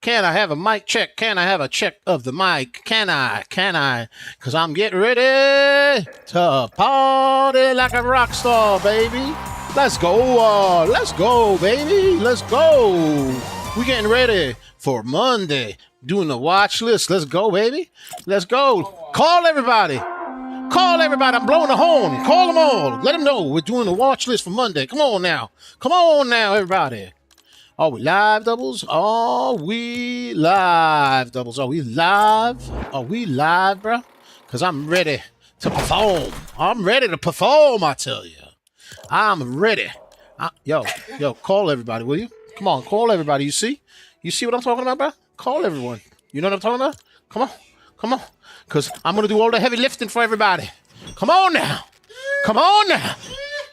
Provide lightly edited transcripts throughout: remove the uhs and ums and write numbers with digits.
Can I have a mic check? Can I have a check of the mic? Can I? Can I? Because I'm getting ready to party like a rock star, baby. Let's go. Let's go, baby. Let's go. We're getting ready for Monday. Doing the watch list. Let's go, baby. Let's go. Call everybody. Call everybody. I'm blowing the horn. Call them all. Let them know we're doing the watch list for Monday. Come on now. Come on now, everybody. Are we live, doubles? Are we live, doubles? Are we live? Are we live, bro? Because I'm ready to perform. I'm ready to perform, I tell you. I'm ready. Yo, call everybody, will you? Come on, call everybody. You see? You see what I'm talking about, bro? Call everyone. You know what I'm talking about? Come on. Come on. Because I'm going to do all the heavy lifting for everybody. Come on now. Come on now.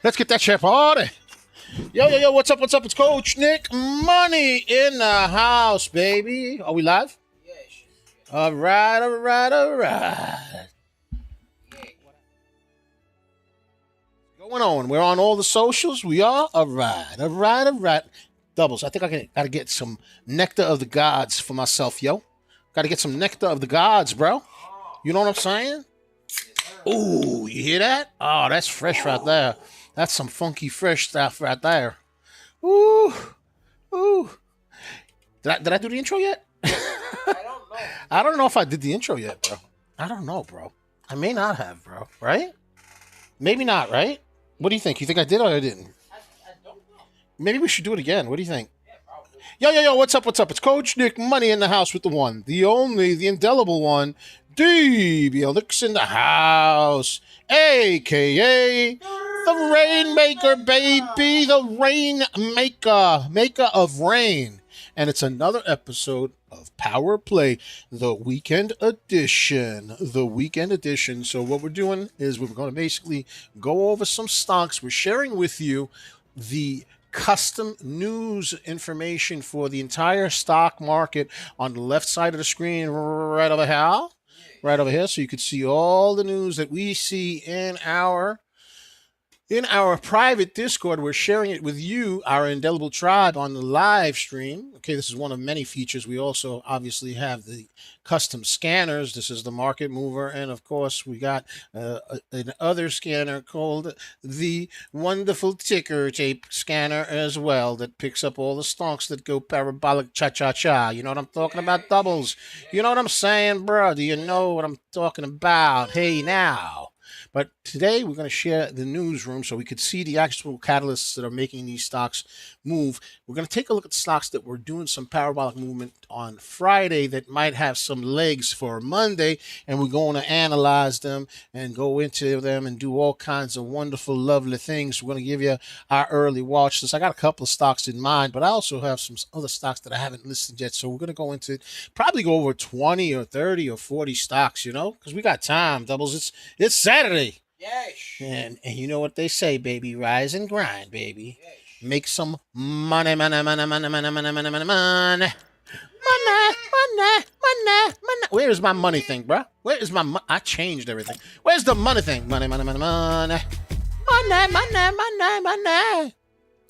Let's get that shit party. Yo, what's up? It's Coach Nick Money in the house, baby. Are we live? Yes. All right. Going on. We're on all the socials. We are. All right. Doubles. I think I gotta get some nectar of the gods for myself, yo. Gotta get some nectar of the gods, bro. You know what I'm saying? Ooh, you hear that? Oh, that's fresh right there. That's some funky fresh stuff right there. Ooh. Did I do the intro yet? I don't know. I don't know if I did the intro yet, bro. I don't know, bro. I may not have, bro. Right? Maybe not, right? What do you think? You think I did or I didn't? I don't know. Maybe we should do it again. What do you think? Yeah, probably. Yo, what's up? It's Coach Nick Money in the house with the one, the only, the indelible one, DBLX in the house, a.k.a. the Rainmaker, baby, the Rainmaker, maker of rain. And it's another episode of Power Play, the weekend edition. So what we're doing is we're going to basically go over some stocks. We're sharing with you the custom news information for the entire stock market on the left side of the screen right over here. So you can see all the news that we see in our private Discord. We're sharing it with you, our indelible tribe, on the live stream. Okay, this is one of many features. We also obviously have the custom scanners. This is the market mover. And of course, we got another scanner called the wonderful ticker tape scanner as well that picks up all the stocks that go parabolic cha-cha-cha. You know what I'm talking about, doubles? You know what I'm saying, bro? Do you know what I'm talking about? Hey, now. But today we're going to share the newsroom so we could see the actual catalysts that are making these stocks move. We're going to take a look at the stocks that were doing some parabolic movement on Friday that might have some legs for Monday, and we're going to analyze them and go into them and do all kinds of wonderful, lovely things. We're going to give you our early watch list. I got a couple of stocks in mind, but I also have some other stocks that I haven't listed yet. So we're going to go into probably go over 20 or 30 or 40 stocks, because we got time, doubles. It's Saturday. Yes. And you know what they say, baby. Rise and grind, baby. Yes. Make some money. Where's my money thing, bruh? Where is my I changed everything. Where's the money thing? Money.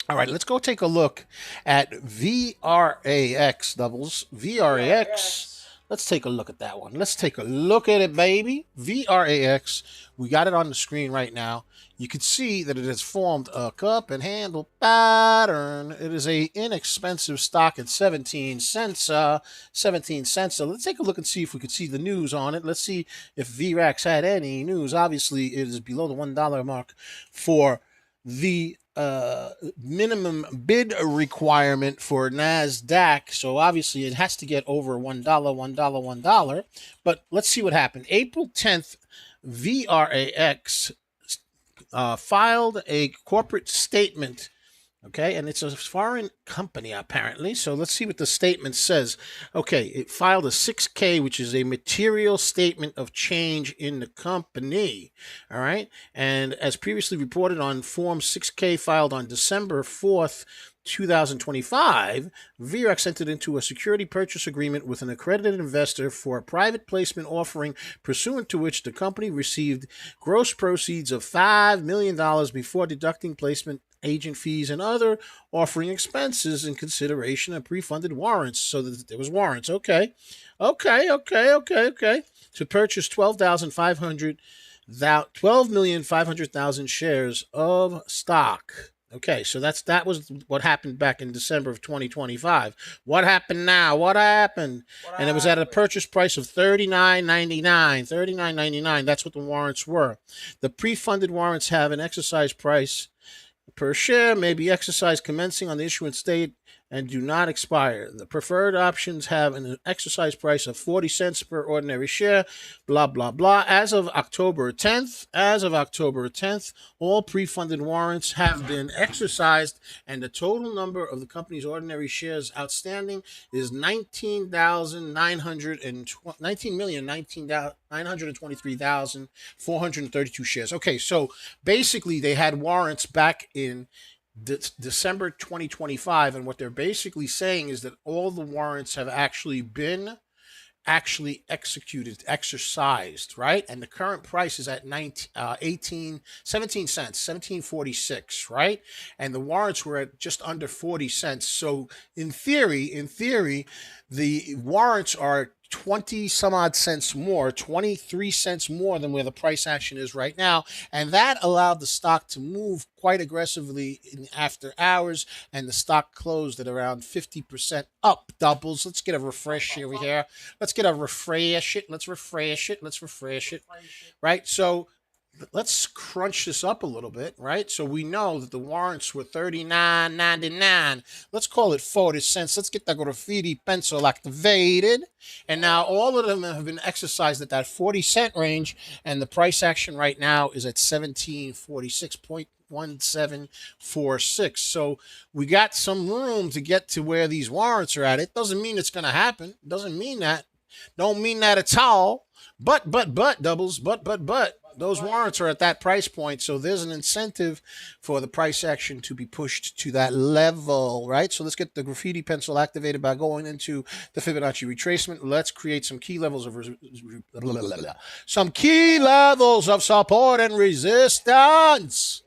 All right, let's go take a look at VRAX, doubles. VRAX. Let's take a look at that one. Let's take a look at it, baby. VRAX. We got it on the screen right now. You can see that it has formed a cup and handle pattern. It is a inexpensive stock at 17 cents. 17 cents. So let's take a look and see if we could see the news on it. Let's see if VRAX had any news. Obviously, it is below the $1 mark for the minimum bid requirement for NASDAQ. So obviously it has to get over $1. But let's see what happened. April 10th, VRAX filed a corporate statement. Okay, and it's a foreign company, apparently. So let's see what the statement says. Okay, it filed a 6K, which is a material statement of change in the company. All right, and as previously reported on Form 6K filed on December 4th, 2025, VRAX entered into a security purchase agreement with an accredited investor for a private placement offering, pursuant to which the company received gross proceeds of $5 million before deducting placement agent fees, and other offering expenses in consideration of pre-funded warrants. So that there was warrants. Okay. To purchase 12,500,000 shares of stock. Okay, so that was what happened back in December of 2025. What happened now? What happened? And it was at a purchase price of $39.99. $39.99. That's what the warrants were. The pre-funded warrants have an exercise price per share, may be exercised commencing on the issuance date and do not expire. The preferred options have an exercise price of 40 cents per ordinary share, blah, blah, blah. As of October 10th, all pre-funded warrants have been exercised, and the total number of the company's ordinary shares outstanding is 19,923,432 shares. Okay, so basically they had warrants back in December 2025, and what they're basically saying is that all the warrants have actually been exercised, right? And the current price is at 17 cents, 17.46, right? And the warrants were at just under 40 cents. So in theory, the warrants are 20 some odd cents more, 23 cents more than where the price action is right now. And that allowed the stock to move quite aggressively in after hours. And the stock closed at around 50% up. Doubles. Let's get a refresh over here. Let's get a refresh it. Let's refresh it. Right? So let's crunch this up a little bit, right? So we know that the warrants were $39.99. Let's call it 40 cents. Let's get that graffiti pencil activated. And now all of them have been exercised at that 40-cent range, and the price action right now is at 1746.1746. So we got some room to get to where these warrants are at. It doesn't mean it's going to happen. It doesn't mean that. Don't mean that at all. But, doubles, but. Those warrants are at that price point, so there's an incentive for the price action to be pushed to that level, right? So let's get the graffiti pencil activated by going into the Fibonacci retracement. Let's create some key levels of support and resistance.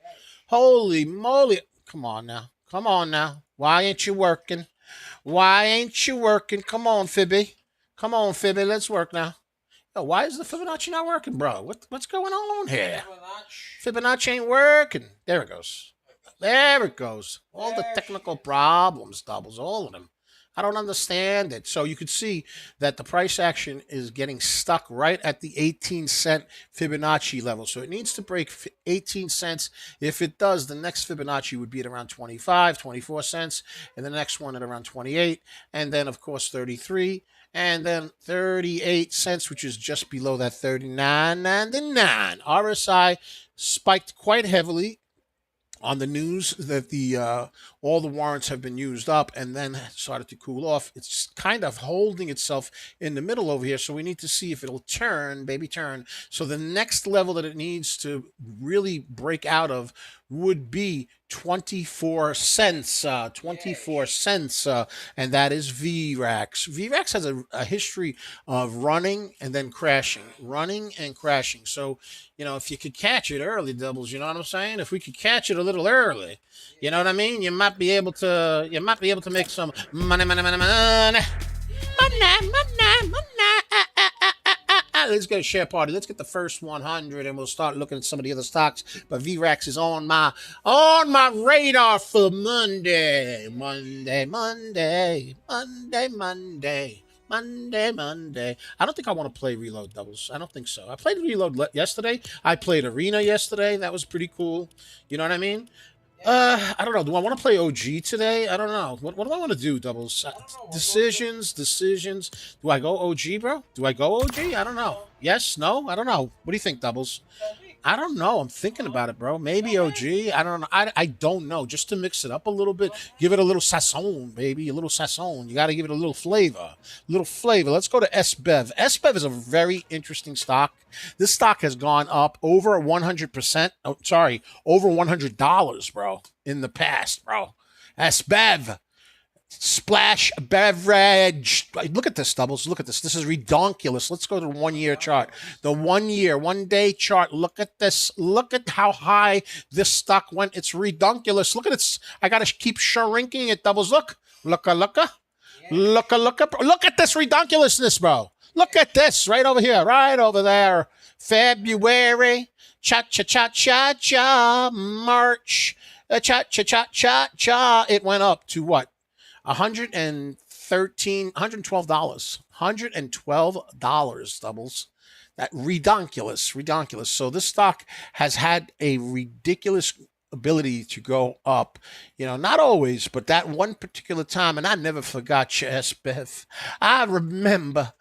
Holy moly. Come on now. Why ain't you working? Come on, Fibby. Let's work now. Yo, why is the Fibonacci not working, bro? What's going on here? Fibonacci ain't working. There it goes. All the technical problems, doubles, all of them. I don't understand it. So you could see that the price action is getting stuck right at the 18-cent Fibonacci level. So it needs to break 18 cents. If it does, the next Fibonacci would be at around 24 cents, and the next one at around 28, and then, of course, 33, and then 38 cents, which is just below that 39.99. RSI spiked quite heavily on the news that all the warrants have been used up and then started to cool off. It's kind of holding itself in the middle over here, so we need to see if it'll turn. So the next level that it needs to really break out of would be 24 cents, and that is VRAX. VRAX has a history of running and then crashing. So, if you could catch it early, doubles, you know what I'm saying? If we could catch it a little early, you know what I mean? You might be able to make some money. Let's get a share party. Let's get the first 100, and we'll start looking at some of the other stocks. But VRAX is on my radar for Monday. I don't think I want to play Reload doubles. I don't think so. I played Reload yesterday. I played Arena yesterday. That was pretty cool. You know what I mean? I don't know. Do I want to play OG today? I don't know. What do I want to do, doubles? Decisions. Do I go OG, bro? I don't know. Yes? No? I don't know. What do you think, doubles? I don't know. I'm thinking about it, bro. Maybe OG. I don't know. I don't know. Just to mix it up a little bit. Give it a little sazon, baby. A little sazon. You got to give it a little flavor. Let's go to SBEV. SBEV is a very interesting stock. This stock has gone up over 100%. Over $100, bro, in the past, bro. SBEV. Splash beverage. Look at this, Doubles. Look at this. This is redonkulous. Let's go to the 1 year chart. The 1 year, 1 day chart. Look at this. Look at how high this stock went. It's redonkulous. Look at it. I got to keep shrinking it, Doubles. Look. Look at this redonkulousness, bro. Look at this right over here, right over there. February. Cha-cha-cha-cha-cha. March. Cha-cha-cha-cha-cha. It went up to what? $112. $112, Doubles. That redonkulous. So this stock has had a ridiculous ability to go up. You know, not always, but that one particular time, and I never forgot you, SBF. I remember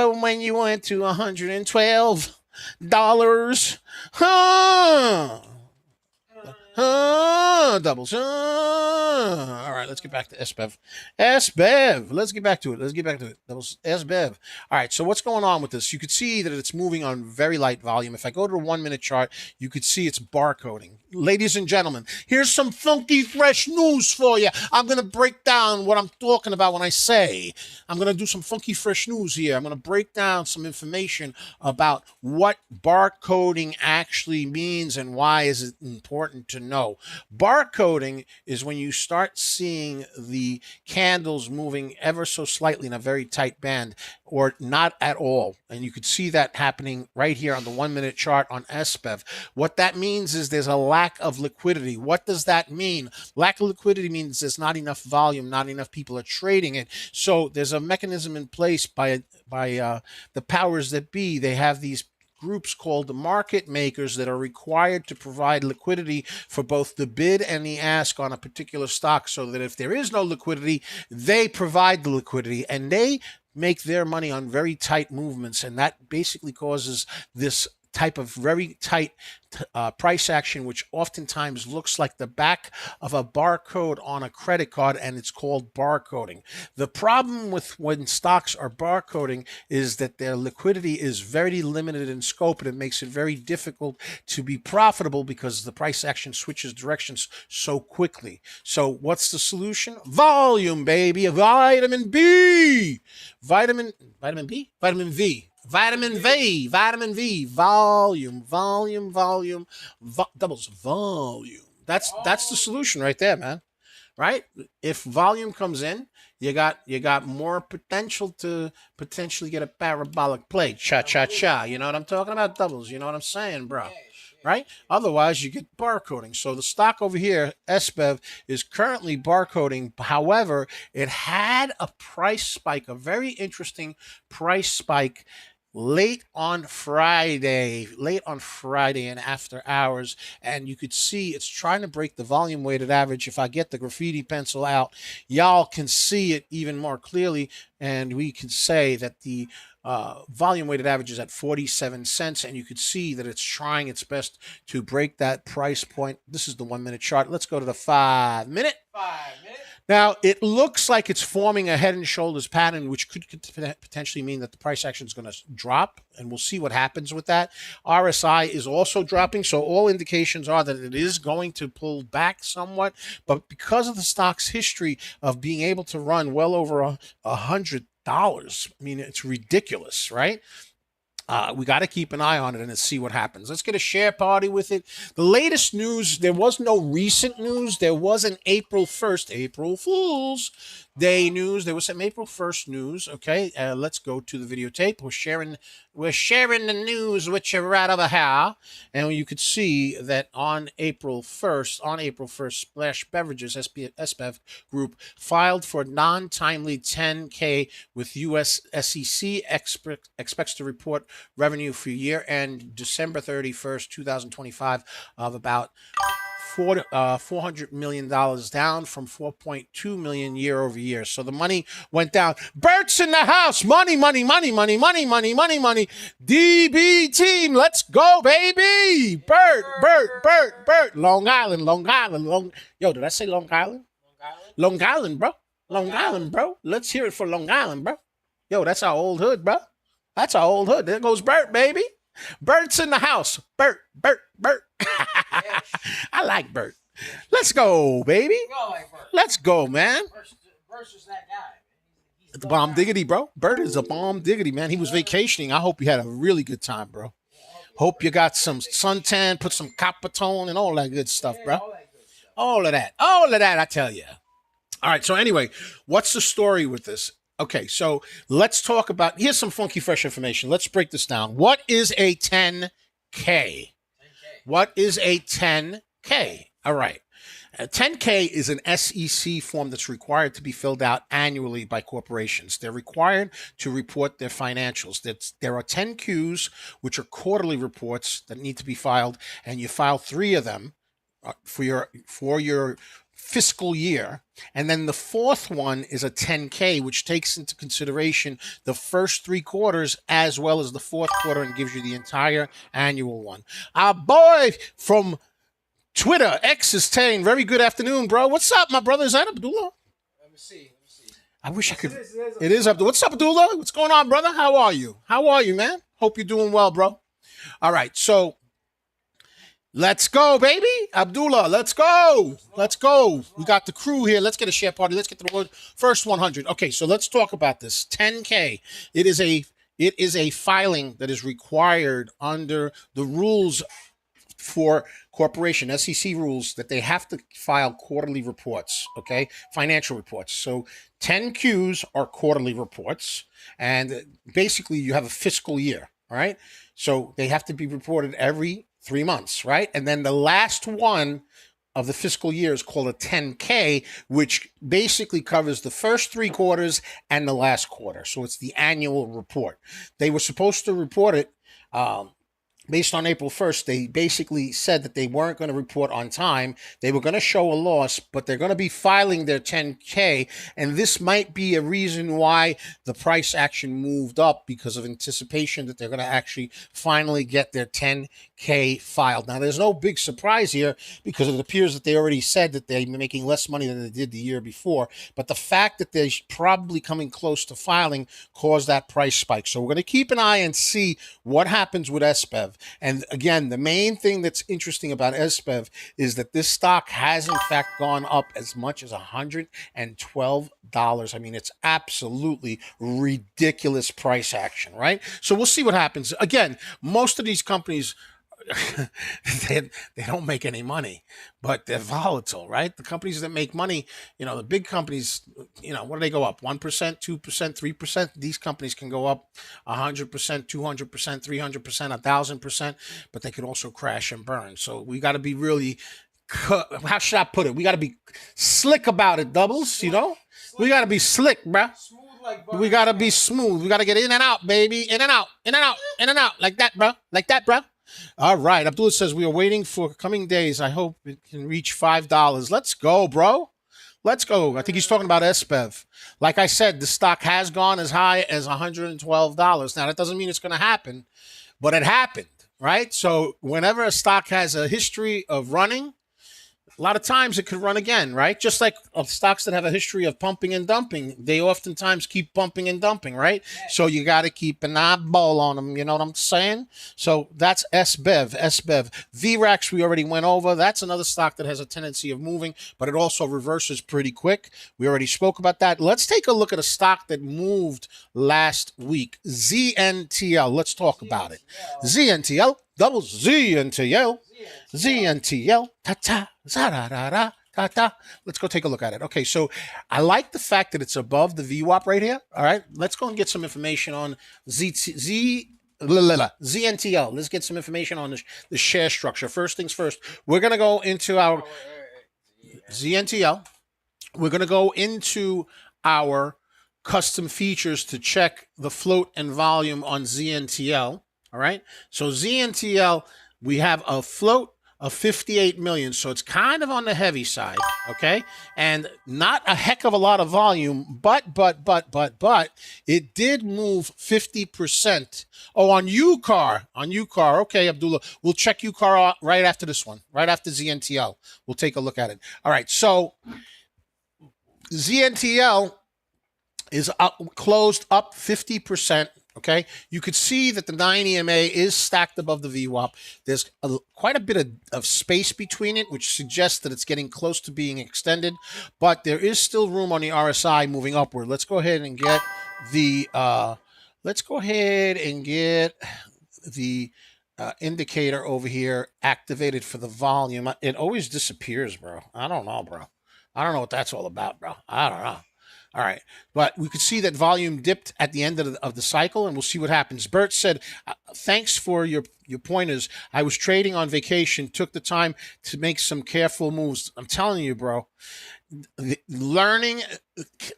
when you went to $112. Doubles. All right, let's get back to SBEV. SBEV. Let's get back to it. Doubles. SBEV. All right, so what's going on with this? You could see that it's moving on very light volume. If I go to the 1 minute chart, you could see it's barcoding. Ladies and gentlemen, here's some funky, fresh news for you. I'm going to break down what I'm talking about when I say I'm going to do some funky, fresh news here. I'm going to break down some information about what barcoding actually means and why is it important to know. Barcoding is when you start seeing the candles moving ever so slightly in a very tight band or not at all. And you could see that happening right here on the 1 minute chart on SBEV. What that means is there's a lack of liquidity. What does that mean? Lack of liquidity means there's not enough volume, not enough people are trading it. So there's a mechanism in place by the powers that be. They have these groups called the market makers that are required to provide liquidity for both the bid and the ask on a particular stock, so that if there is no liquidity, they provide the liquidity and they make their money on very tight movements. And that basically causes this type of very tight price action, which oftentimes looks like the back of a barcode on a credit card, and it's called barcoding. The problem with when stocks are barcoding is that their liquidity is very limited in scope, and it makes it very difficult to be profitable because the price action switches directions so quickly. So what's the solution? Volume, baby. Vitamin B. Vitamin B? Vitamin V. Vitamin V, volume, doubles volume. That's the solution right there, man. Right? If volume comes in, you got more potential to potentially get a parabolic play. Cha. You know what I'm talking about, Doubles? You know what I'm saying, bro? Right? Otherwise, you get barcoding. So the stock over here, SBEV, is currently barcoding. However, it had a price spike, a very interesting price spike late on Friday and after hours, and you could see it's trying to break the volume weighted average. If I get the graffiti pencil out, y'all can see it even more clearly, and we can say that the volume weighted average is at 47 cents, and you could see that it's trying its best to break that price point. This is the 1 minute chart. Let's go to the 5 minute. Now, it looks like it's forming a head and shoulders pattern, which could potentially mean that the price action is going to drop, and we'll see what happens with that. RSI is also dropping, so all indications are that it is going to pull back somewhat, but because of the stock's history of being able to run well over $100, I mean, it's ridiculous, right? We got to keep an eye on it and see what happens. Let's get a share party with it. The latest news, there was no recent news. There was an April 1st, April Fool's Day news. There was some April 1st news. Okay, let's go to the videotape. We're sharing the news with you right over here. And you could see that on April 1st, Splash Beverages, SBEV Group, filed for non-timely 10K with U.S. SEC, expects to report revenue for year end December 31st, 2025 of about $400 million, down from $4.2 million year over year. So the money went down. Bert's in the house. Money. DB team, let's go, baby. Bert. Long Island. Yo, did I say Long Island? Long Island, bro. Long Island, bro. Let's hear it for Long Island, bro. Yo, that's our old hood, bro. That's our old hood. There goes Bert, baby. Bert's in the house. Bert. I like Bert. Let's go, baby. Go like Bert. Let's go, man. Versus that guy. He's The bomb diggity, bro. Bert is a bomb diggity, man. He was vacationing. I hope you had a really good time, bro. Hope you got some suntan, put some copper tone and all that good stuff, bro. All of that. All of that, I tell you. All right. So anyway, what's the story with this? Okay, so let's talk about, here's some funky fresh information. Let's break this down. What is a 10K? What is a 10K? All right. A 10K is an SEC form that's required to be filled out annually by corporations. They're required to report their financials. There are 10 Qs, which are quarterly reports that need to be filed, and you file 3 of them for your fiscal year. And then the fourth one is a 10K, which takes into consideration the first 3 quarters as well as the fourth quarter and gives you the entire annual one. Our boy from Twitter, X is saying, very good afternoon, bro. What's up, my brother? Is that Abdullah? Let me see. I wish I could. It is Abdullah. What's up, Abdullah? What's going on, brother? How are you? How are you, man? Hope you're doing well, bro. All right, so let's go, baby. Abdullah, let's go. Let's go. We got the crew here. Let's get a share party. Let's get to the first 100. Okay, so let's talk about this. 10K. It is a filing that is required under the rules for corporation, SEC rules, that they have to file quarterly reports, okay? Financial reports. So 10 Qs are quarterly reports, and basically you have a fiscal year, all right? So they have to be reported every 3 months, right? And then the last one of the fiscal year is called a 10K, which basically covers the first 3 quarters and the last quarter. So it's the annual report. They were supposed to report it based on April 1st, they basically said that they weren't going to report on time. They were going to show a loss, but they're going to be filing their 10K. And this might be a reason why the price action moved up, because of anticipation that they're going to actually finally get their 10K filed. Now, there's no big surprise here, because it appears that they already said that they're making less money than they did the year before. But the fact that they're probably coming close to filing caused that price spike. So we're going to keep an eye and see what happens with SBEV. And again, the main thing that's interesting about SBEV is that this stock has in fact gone up as much as $112. I mean, it's absolutely ridiculous price action, right? So we'll see what happens. Again, most of these companies, they don't make any money, but they're volatile, right? The companies that make money, the big companies, what do they go up? 1%, 2%, 3%? These companies can go up 100%, 200%, 300%, 1,000%, but they could also crash and burn. So we got to be really, how should I put it? We got to be slick about it, Doubles, We got to be slick, bruh. We got to be smooth. We got to get in and out, baby. In and out, in and out, in and out. Like that, bro. Like that, bro. All right. Abdullah says, we are waiting for coming days. I hope it can reach $5. Let's go, bro. Let's go. I think he's talking about SBEV. Like I said, the stock has gone as high as $112. Now, that doesn't mean it's going to happen, but it happened, right? So whenever a stock has a history of running, a lot of times it could run again, right? Just like stocks that have a history of pumping and dumping, they oftentimes keep pumping and dumping, right? So you got to keep an eyeball on them. You know what I'm saying? So that's SBEV. VRAX, we already went over. That's another stock that has a tendency of moving, but it also reverses pretty quick. We already spoke about that. Let's take a look at a stock that moved last week. ZNTL. Let's talk about it. ZNTL. Double ZNTL. ZNTL. Ta-ta. Za-da-da-da. Ta-ta. Let's go take a look at it. Okay, so I like the fact that it's above the VWAP right here. All right, let's go and get some information on ZNTL. Let's get some information on the share structure. First things first, we're going to go into our ZNTL. We're going to go into our custom features to check the float and volume on ZNTL. All right, so ZNTL, we have a float of 58 million, so it's kind of on the heavy side, okay? And not a heck of a lot of volume, but it did move 50%. Oh, on UCAR, okay, Abdullah, we'll check UCAR out right after this one, right after ZNTL. We'll take a look at it. All right, so ZNTL is closed up 50%. Okay, you could see that the 9 EMA is stacked above the VWAP. There's quite a bit of space between it, which suggests that it's getting close to being extended, but there is still room on the RSI moving upward. Let's go ahead and get the indicator over here activated for the volume. It always disappears, bro. I don't know, bro. I don't know what that's all about, bro. I don't know. All right. But we could see that volume dipped at the end of the cycle, and we'll see what happens. Bert said, thanks for your pointers. I was trading on vacation, took the time to make some careful moves. I'm telling you, bro, learning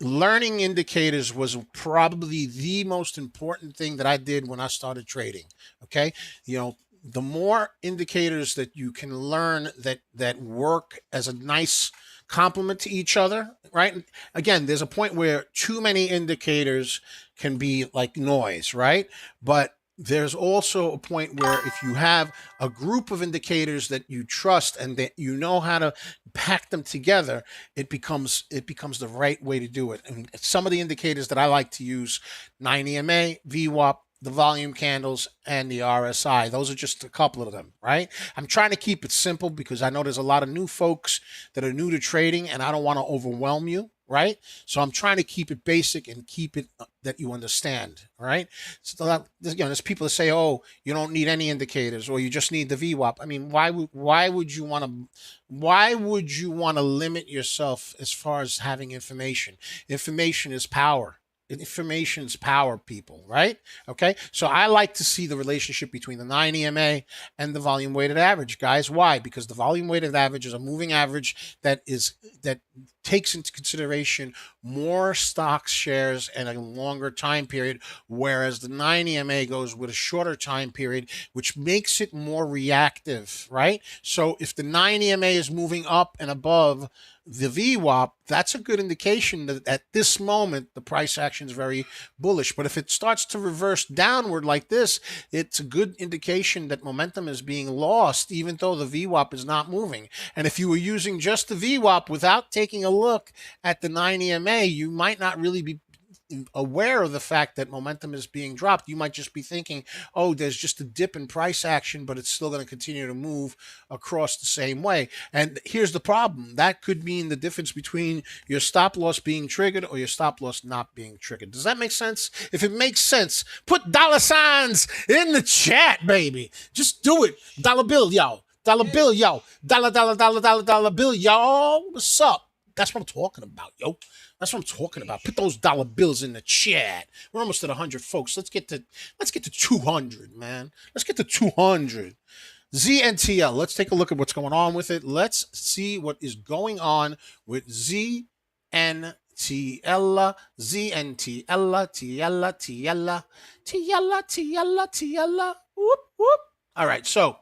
indicators was probably the most important thing that I did when I started trading. Okay. The more indicators that you can learn that work as a nice complement to each other, right? Again, there's a point where too many indicators can be like noise, right? But there's also a point where if you have a group of indicators that you trust and that you know how to pack them together, it becomes the right way to do it. And some of the indicators that I like to use: 9 EMA, VWAP, the volume candles, and the RSI. Those are just a couple of them, right? I'm trying to keep it simple because I know there's a lot of new folks that are new to trading, and I don't want to overwhelm you, right? So I'm trying to keep it basic and keep it that you understand, all right? So there's people that say, "Oh, you don't need any indicators, or you just need the VWAP." I mean, why would you want to limit yourself as far as having information? Information is power. Information's power, people, right? Okay, so I like to see the relationship between the 9 EMA and the volume weighted average, guys. Why? Because the volume weighted average is a moving average that takes into consideration more stocks, shares, and a longer time period, whereas the 9 EMA goes with a shorter time period, which makes it more reactive, right? So if the 9 EMA is moving up and above the VWAP, that's a good indication that at this moment the price action is very bullish. But if it starts to reverse downward like this, it's a good indication that momentum is being lost, even though the VWAP is not moving. And if you were using just the VWAP without taking a look at the 9 EMA, you might not really be aware of the fact that momentum is being dropped. You might just be thinking, oh, there's just a dip in price action, but it's still going to continue to move across the same way. And here's the problem. That could mean the difference between your stop loss being triggered or your stop loss not being triggered. Does that make sense? If it makes sense, put dollar signs in the chat, baby. Just do it. Dollar bill, y'all. Dollar bill, yo. Dollar bill, y'all. What's up? That's what I'm talking about, yo. That's what I'm talking about. Put those dollar bills in the chat. We're almost at 100, folks. Let's get to 200, man. Let's get to 200. ZNTL. Let's take a look at what's going on with it. Let's see what is going on with ZNTL. Tiella. Whoop, whoop. All right, so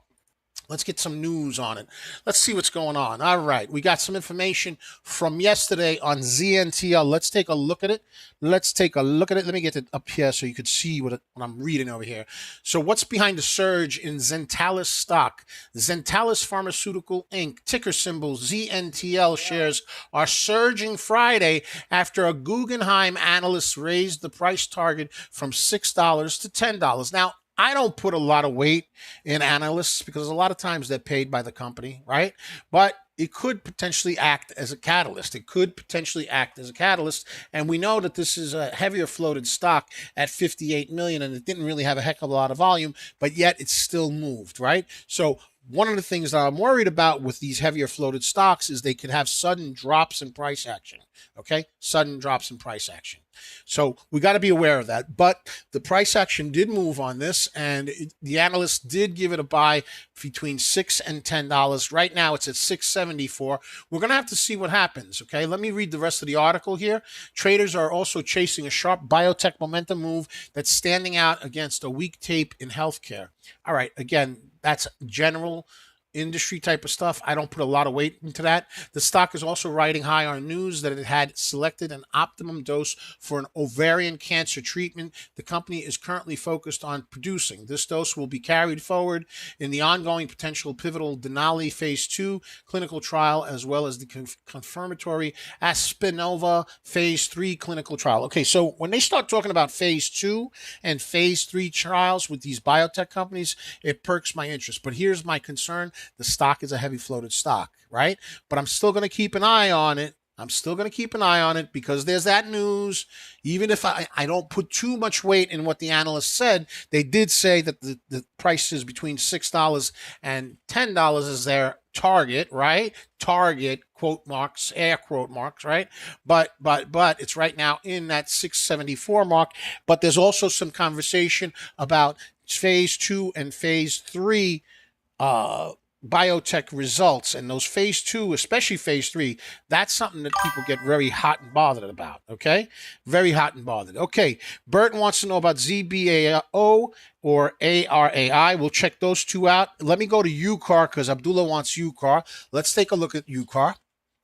let's get some news on it. Let's see what's going on. All right. We got some information from yesterday on ZNTL. Let's take a look at it. Let me get it up here so you could see what I'm reading over here. So what's behind the surge in Zentalis stock? Zentalis Pharmaceutical Inc., ticker symbol ZNTL shares are surging Friday after a Guggenheim analyst raised the price target from $6 to $10. Now, I don't put a lot of weight in analysts because a lot of times they're paid by the company, right? But it could potentially act as a catalyst. And we know that this is a heavier floated stock at 58 million, and it didn't really have a heck of a lot of volume, but yet it's still moved, right? So one of the things that I'm worried about with these heavier floated stocks is they could have sudden drops in price action. Okay, sudden drops in price action. So we got to be aware of that. But the price action did move on this, and the analysts did give it a buy between $6 and $10. Right now, it's at $6.74. We're going to have to see what happens. Okay, let me read the rest of the article here. Traders are also chasing a sharp biotech momentum move that's standing out against a weak tape in healthcare. All right, again, that's general industry type of stuff. I don't put a lot of weight into that. The stock is also riding high on news that it had selected an optimum dose for an ovarian cancer treatment the company is currently focused on producing. This dose will be carried forward in the ongoing potential pivotal Denali phase 2 clinical trial, as well as the confirmatory Aspinova phase 3 clinical trial. Okay, so when they start talking about phase 2 and phase 3 trials with these biotech companies, it perks my interest. But here's my concern. The stock is a heavy floated stock, right? But I'm still going to keep an eye on it. I'm still going to keep an eye on it because there's that news. Even if I don't put too much weight in what the analysts said, they did say that the price is between $6 and $10 is their target, right? Target, quote marks, air quote marks, right? But it's right now in that 674 mark. But there's also some conversation about phase 2 and phase 3 biotech results, and those phase 2, especially phase 3, that's something that people get very hot and bothered about. Okay, very hot and bothered. Okay, Bert wants to know about ZBAO or ARAI. We'll check those two out. Let me go to UCAR because Abdullah wants UCAR. Let's take a look at UCAR.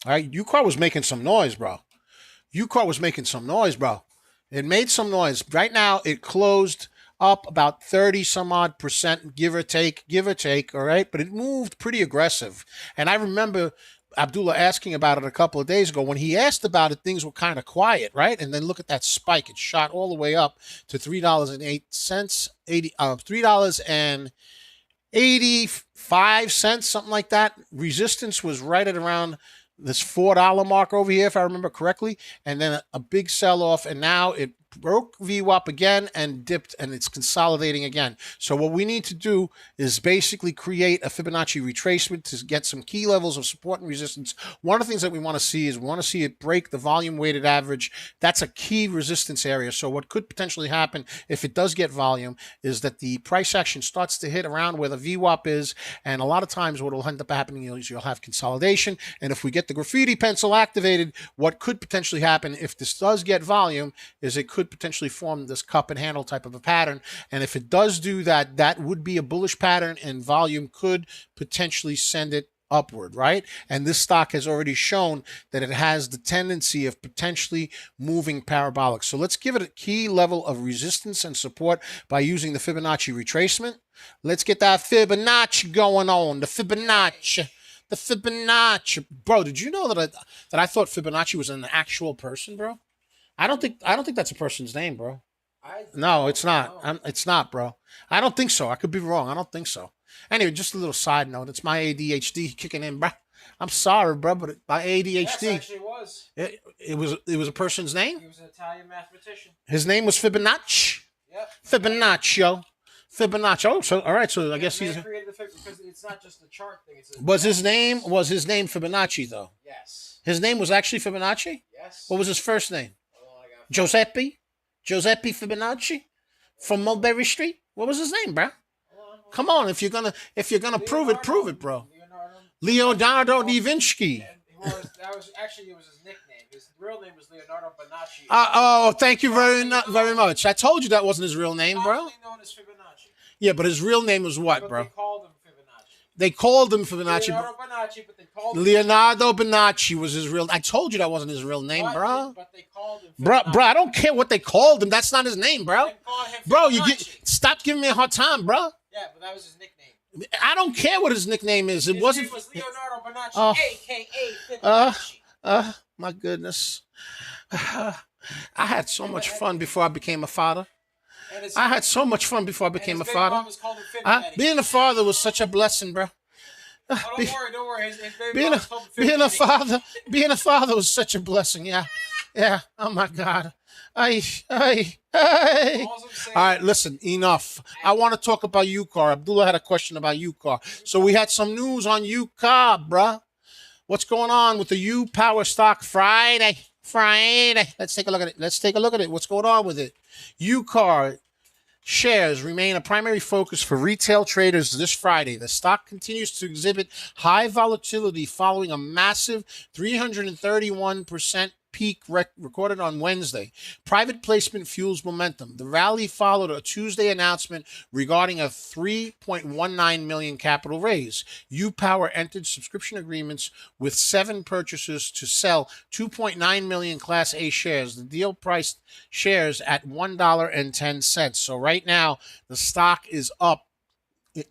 All right, UCAR was making some noise, bro. UCAR was making some noise, bro. It made some noise. Right now, it closed up about 30 some odd percent, give or take, all right? But it moved pretty aggressive. And I remember Abdullah asking about it a couple of days ago. When he asked about it, things were kind of quiet, right? And then look at that spike. It shot all the way up to $3.08, $3.85, something like that. Resistance was right at around this $4 mark over here, if I remember correctly. And then a big sell-off, and now it broke VWAP again and dipped, and it's consolidating again. So what we need to do is basically create a Fibonacci retracement to get some key levels of support and resistance. One of the things that we want to see is we want to see it break the volume weighted average. That's a key resistance area. So what could potentially happen if it does get volume is that the price action starts to hit around where the VWAP is, and a lot of times what will end up happening is you'll have consolidation. And if we get the graffiti pencil activated, what could potentially happen if this does get volume is it could potentially form this cup and handle type of a pattern. And if it does do that, that would be a bullish pattern, and volume could potentially send it upward, right? And this stock has already shown that it has the tendency of potentially moving parabolic. So let's give it a key level of resistance and support by using the Fibonacci retracement. Let's get that Fibonacci going on. The Fibonacci. Bro, did you know that I thought Fibonacci was an actual person, bro? I don't think that's a person's name, bro. No, it's not. It's not, bro. I don't think so. I could be wrong. I don't think so. Anyway, just a little side note. It's my ADHD kicking in, bro. I'm sorry, bro, but my ADHD. Yes, actually was. It was a person's name. He was an Italian mathematician. His name was Fibonacci. Yep. Fibonacci. Oh, so all right. So I guess he's created the because it's not just the chart thing. It's was his name Fibonacci though? Yes. His name was actually Fibonacci. Yes. What was his first name? Giuseppe Fibonacci from Mulberry Street. What was his name, bro? Come on, if you're gonna prove it, bro. Leonardo da Vinci. It was his nickname. His real name was Leonardo Bonacci. Oh, thank you very much. I told you that wasn't his real name, bro. Known as Fibonacci. Yeah, but his real name was what, bro? They called him Fibonacci. They called him Fibonacci. Leonardo Bonacci, but they called him Leonardo Bonacci was his real. I told you that wasn't his real name, bro. But they called him Fibonacci. Bro, I don't care what they called him. That's not his name, bro. Bro, stop giving me a hard time, bro. Yeah, but that was his nickname. I don't care what his nickname is. It wasn't. His name was Leonardo Bonacci, a.k.a. Fibonacci. My goodness. I had so much fun before I became a father. I had so much fun before I became a father. Being a father was such a blessing, bro. Don't worry. Being a father was such a blessing. Yeah. Oh my God. All right, listen, enough. I want to talk about UCAR. Abdullah had a question about UCAR. So we had some news on UCAR, bruh. What's going on with the U Power Stock Friday? Let's take a look at it. What's going on with it? UCAR shares remain a primary focus for retail traders this Friday. The stock continues to exhibit high volatility following a massive 331% peak recorded on Wednesday. Private placement fuels momentum. The rally followed a Tuesday announcement regarding a $3.19 million capital raise. UPower entered subscription agreements with 7 purchasers to sell 2.9 million Class A shares. The deal priced shares at $1.10. So right now, the stock is up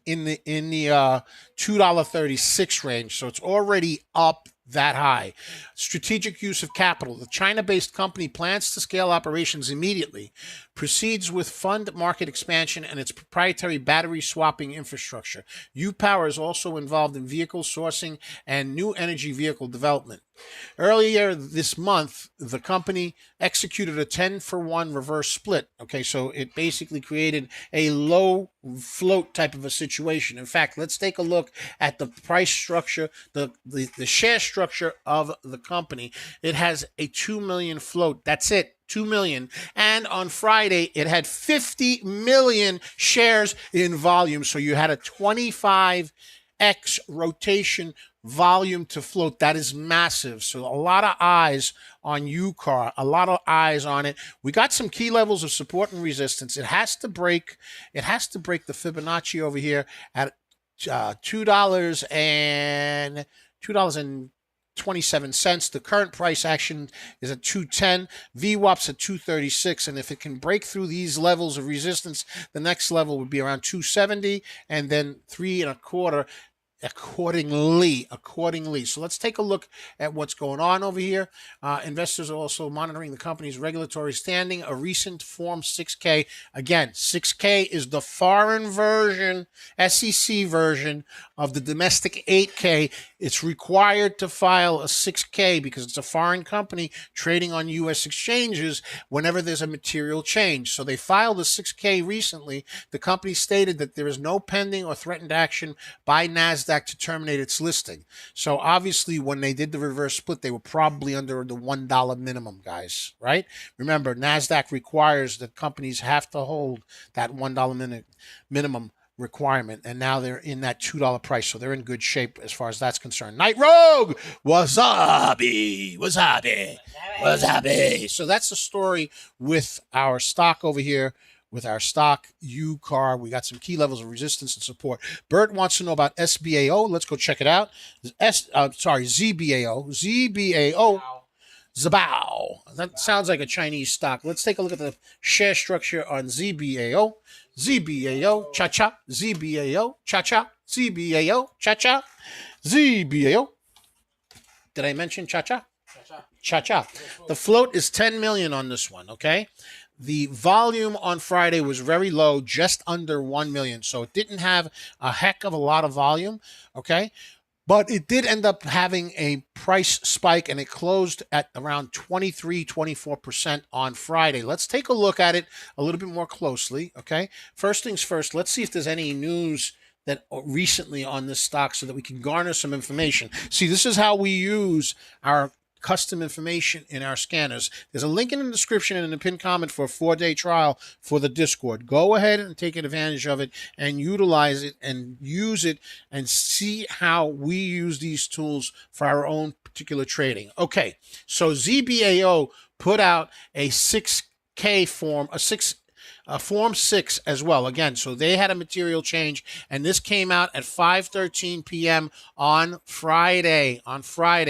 in the $2.36 range. So it's already up that high. Strategic use of capital. The China-based company plans to scale operations immediately, proceeds with fund market expansion and its proprietary battery swapping infrastructure. UPower is also involved in vehicle sourcing and new energy vehicle development. Earlier this month, the company executed a 10-for-1 reverse split. Okay, so it basically created a low float type of a situation. In fact, let's take a look at the price structure, the share structure of the company. It has a 2 million float. That's it. 2 million. And on Friday, it had 50 million shares in volume. So you had a 25x rotation volume to float. That is massive. So a lot of eyes on UCAR, a lot of eyes on it. We got some key levels of support and resistance. It has to break the Fibonacci over here at $2.27. The current price action is at 210. VWAP's at 236. And if it can break through these levels of resistance, the next level would be around 270 and then 3.25 accordingly. So let's take a look at what's going on over here. Investors are also monitoring the company's regulatory standing. A recent Form 6K. Again, 6K is the foreign version, SEC version of the domestic 8K. It's required to file a 6K because it's a foreign company trading on U.S. exchanges whenever there's a material change. So they filed a 6K recently. The company stated that there is no pending or threatened action by NASDAQ to terminate its listing. So obviously when they did the reverse split, they were probably under the $1 minimum, guys, right? Remember, NASDAQ requires that companies have to hold that $1 minimum requirement, and now they're in that $2 price, so they're in good shape as far as that's concerned. Night Rogue, wasabi. So that's the story with our stock over here. With our stock, UCAR, we got some key levels of resistance and support. Bert wants to know about SBAO. Let's go check it out. ZBAO. Zabao. That sounds like a Chinese stock. Let's take a look at the share structure on ZBAO. ZBAO, cha-cha. ZBAO, cha-cha. ZBAO, cha-cha. ZBAO. Did I mention cha-cha? Cha-cha. The float is 10 million on this one, okay? The volume on Friday was very low, just under 1 million. So it didn't have a heck of a lot of volume, okay? But it did end up having a price spike, and it closed at around 23-24% on Friday. Let's take a look at it a little bit more closely, okay? First things first, let's see if there's any news that recently on this stock so that we can garner some information. See, this is how we use our custom information in our scanners. There's a link in the description and in the pinned comment for a 4-day trial for the Discord. Go ahead and take advantage of it and utilize it and use it and see how we use these tools for our own particular trading. Okay, so ZBAO put out a 6K form, Form 6 as well. Again, so they had a material change, and this came out at 5:13 p.m. on Friday.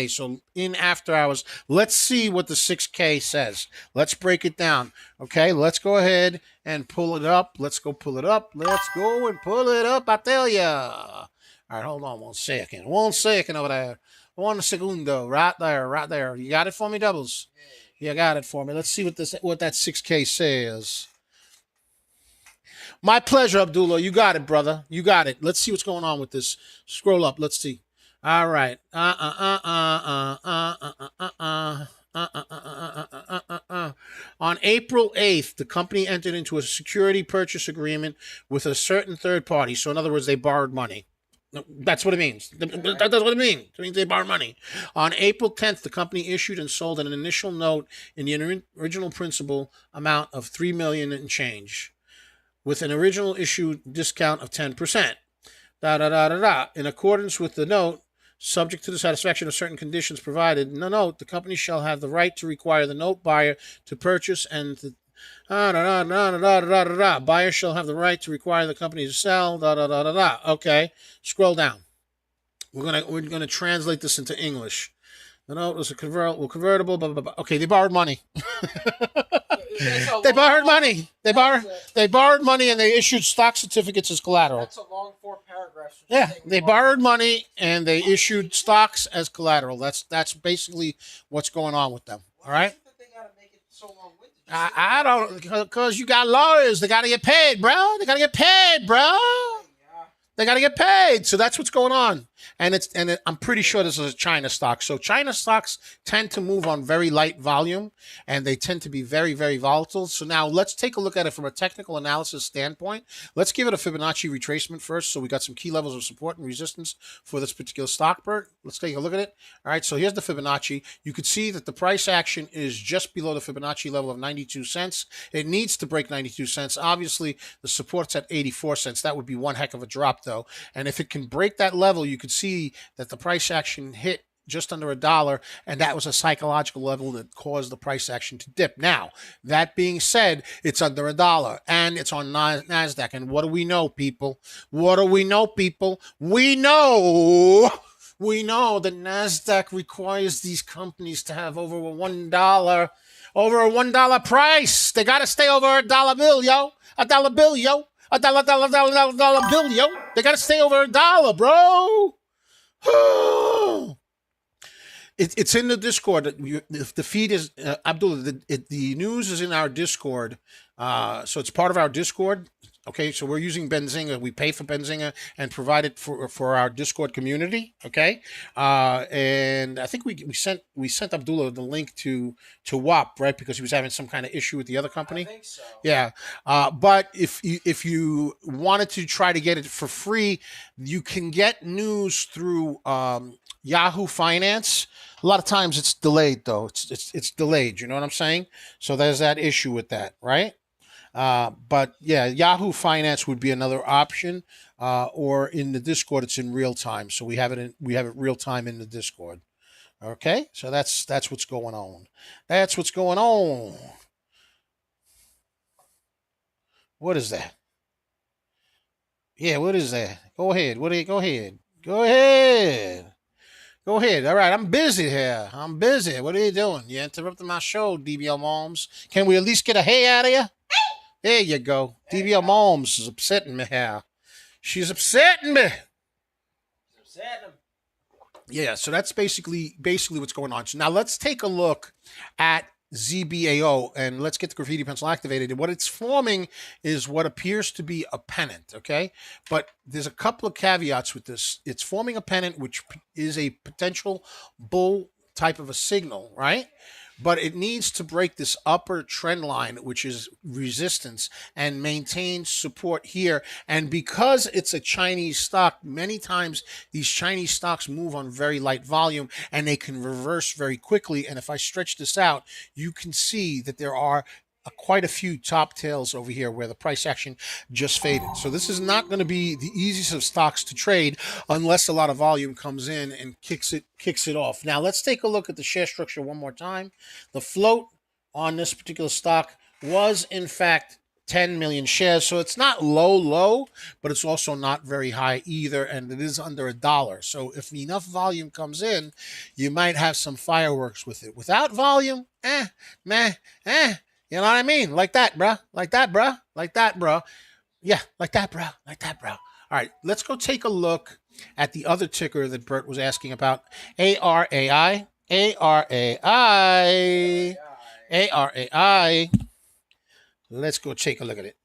So in after hours. Let's see what the 6K says. Let's break it down. Okay, let's go ahead and pull it up. Let's go pull it up. Let's go and pull it up, I tell ya. All right, hold on 1 second. 1 second over there. 1 segundo. Right there. You got it for me, Doubles? You got it for me. Let's see what that 6K says. My pleasure, Abdullah. You got it, brother. You got it. Let's see what's going on with this. Scroll up. Let's see. All right. On April 8th, the company entered into a security purchase agreement with a certain third party. So in other words, they borrowed money. That's what it means. That's what it means. It means they borrowed money. On April 10th, the company issued and sold an initial note in the original principal amount of $3 million and change, with an original issue discount of 10%. In accordance with the note, subject to the satisfaction of certain conditions provided. No, the company shall have the right to require the note buyer to purchase and to buyer shall have the right to require the company to sell. Okay, scroll down. We're gonna translate this into English. The note was convertible. Blah, blah, blah. Okay, they borrowed money. They borrowed money. They borrowed money and they issued stock certificates as collateral. That's a long 4 paragraphs. Yeah, they borrowed money and they issued stocks as collateral. That's basically what's going on with them. All right. I don't, because you got lawyers. They got to get paid, bro. They got to get paid, bro. They got to get paid. So that's what's going on. And I'm pretty sure this is a China stock. So China stocks tend to move on very light volume and they tend to be very, very volatile. So now let's take a look at it from a technical analysis standpoint. Let's give it a Fibonacci retracement first. So we got some key levels of support and resistance for this particular stock, Bert. Let's take a look at it. All right. So here's the Fibonacci. You could see that the price action is just below the Fibonacci level of 92 cents. It needs to break 92 cents. Obviously, the support's at 84 cents. That would be one heck of a drop, though. And if it can break that level, you could see that the price action hit just under $1, and that was a psychological level that caused the price action to dip. Now, that being said, it's under $1, and it's on NASDAQ. And what do we know, people? What do we know, people? We know that NASDAQ requires these companies to have over a $1 price. They got to stay over $1 bill, yo. $1 bill, yo. $1 bill, yo. They got to stay over $1, bro. It's in the Discord. The feed is Abdullah. The news is in our Discord, so it's part of our Discord. Okay, so we're using Benzinga. We pay for Benzinga and provide it for our Discord community. Okay, and I think we sent Abdullah the link to WAP, right, because he was having some kind of issue with the other company. I think so. Yeah, but if you wanted to try to get it for free, you can get news through Yahoo Finance. A lot of times it's delayed, though. It's delayed. You know what I'm saying? So there's that issue with that, right? But yeah, Yahoo Finance would be another option, or in the Discord, it's in real time. So we have it real time in the Discord. Okay, so that's what's going on. That's what's going on. What is that? Yeah, what is that? Go ahead. Go ahead. Go ahead. Go ahead. All right, I'm busy here. I'm busy. What are you doing? You interrupting my show, DBL Moms. Can we at least get a hey out of you? There you go. DBL Moms is upsetting me here. She's upsetting me. Yeah, so that's basically what's going on. So now let's take a look at ZBAO and let's get the graffiti pencil activated. And what it's forming is what appears to be a pennant, okay? But there's a couple of caveats with this. It's forming a pennant, which is a potential bull type of a signal, right? But it needs to break this upper trend line, which is resistance, and maintain support here. And because it's a Chinese stock, many times these Chinese stocks move on very light volume and they can reverse very quickly. And if I stretch this out, you can see that there are quite a few top tails over here where the price action just faded. So this is not going to be the easiest of stocks to trade unless a lot of volume comes in and kicks it off. Now let's take a look at the share structure one more time. The float on this particular stock was in fact 10 million shares. So it's not low, but it's also not very high either. And it is under $1. So if enough volume comes in, you might have some fireworks with it. Without volume, meh. You know what I mean? Like that, bruh. Like that, bruh. Like that, bruh. Yeah, like that, bruh. Like that, bruh. All right, let's go take a look at the other ticker that Bert was asking about. ARAI. ARAI. ARAI. Let's go take a look at it.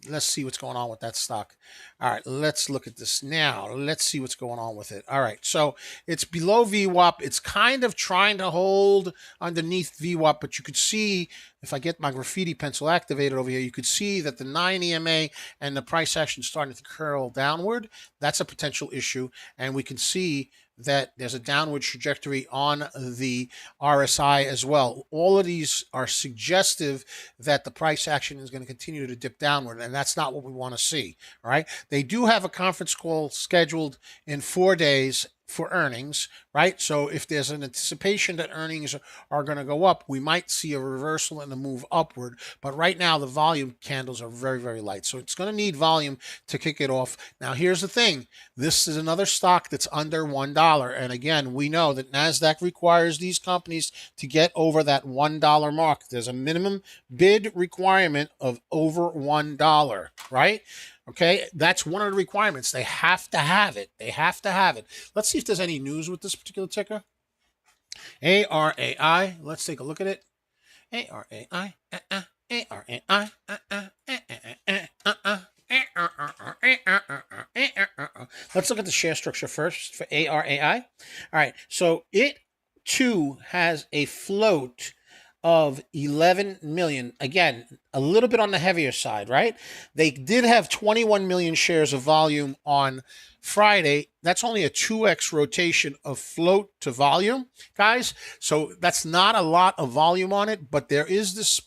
Let's see what's going on with that stock. All right, let's look at this now. Let's see what's going on with it. All right, so it's below VWAP. It's kind of trying to hold underneath VWAP, but you could see, if I get my graffiti pencil activated over here, you could see that the 9 EMA and the price action starting to curl downward. That's a potential issue, and we can see that there's a downward trajectory on the RSI as well. All of these are suggestive that the price action is going to continue to dip downward, and that's not what we want to see, all right? They do have a conference call scheduled in 4 days, for earnings, right? So if there's an anticipation that earnings are going to go up, we might see a reversal and a move upward. But right now, the volume candles are very, very light. So it's going to need volume to kick it off. Now, here's the thing. This is another stock that's under $1. And again, we know that NASDAQ requires these companies to get over that $1 mark. There's a minimum bid requirement of over $1, right? Okay, that's one of the requirements. They have to have it. They have to have it. Let's see if there's any news with this particular ticker. ARAI. Let's take a look at it. ARAI. ARAI. Let's look at the share structure first for ARAI. All right, so it too has a float of 11 million. Again, a little bit on the heavier side, right? They did have 21 million shares of volume on Friday. That's only a 2x rotation of float to volume, guys. So that's not a lot of volume on it, but there is this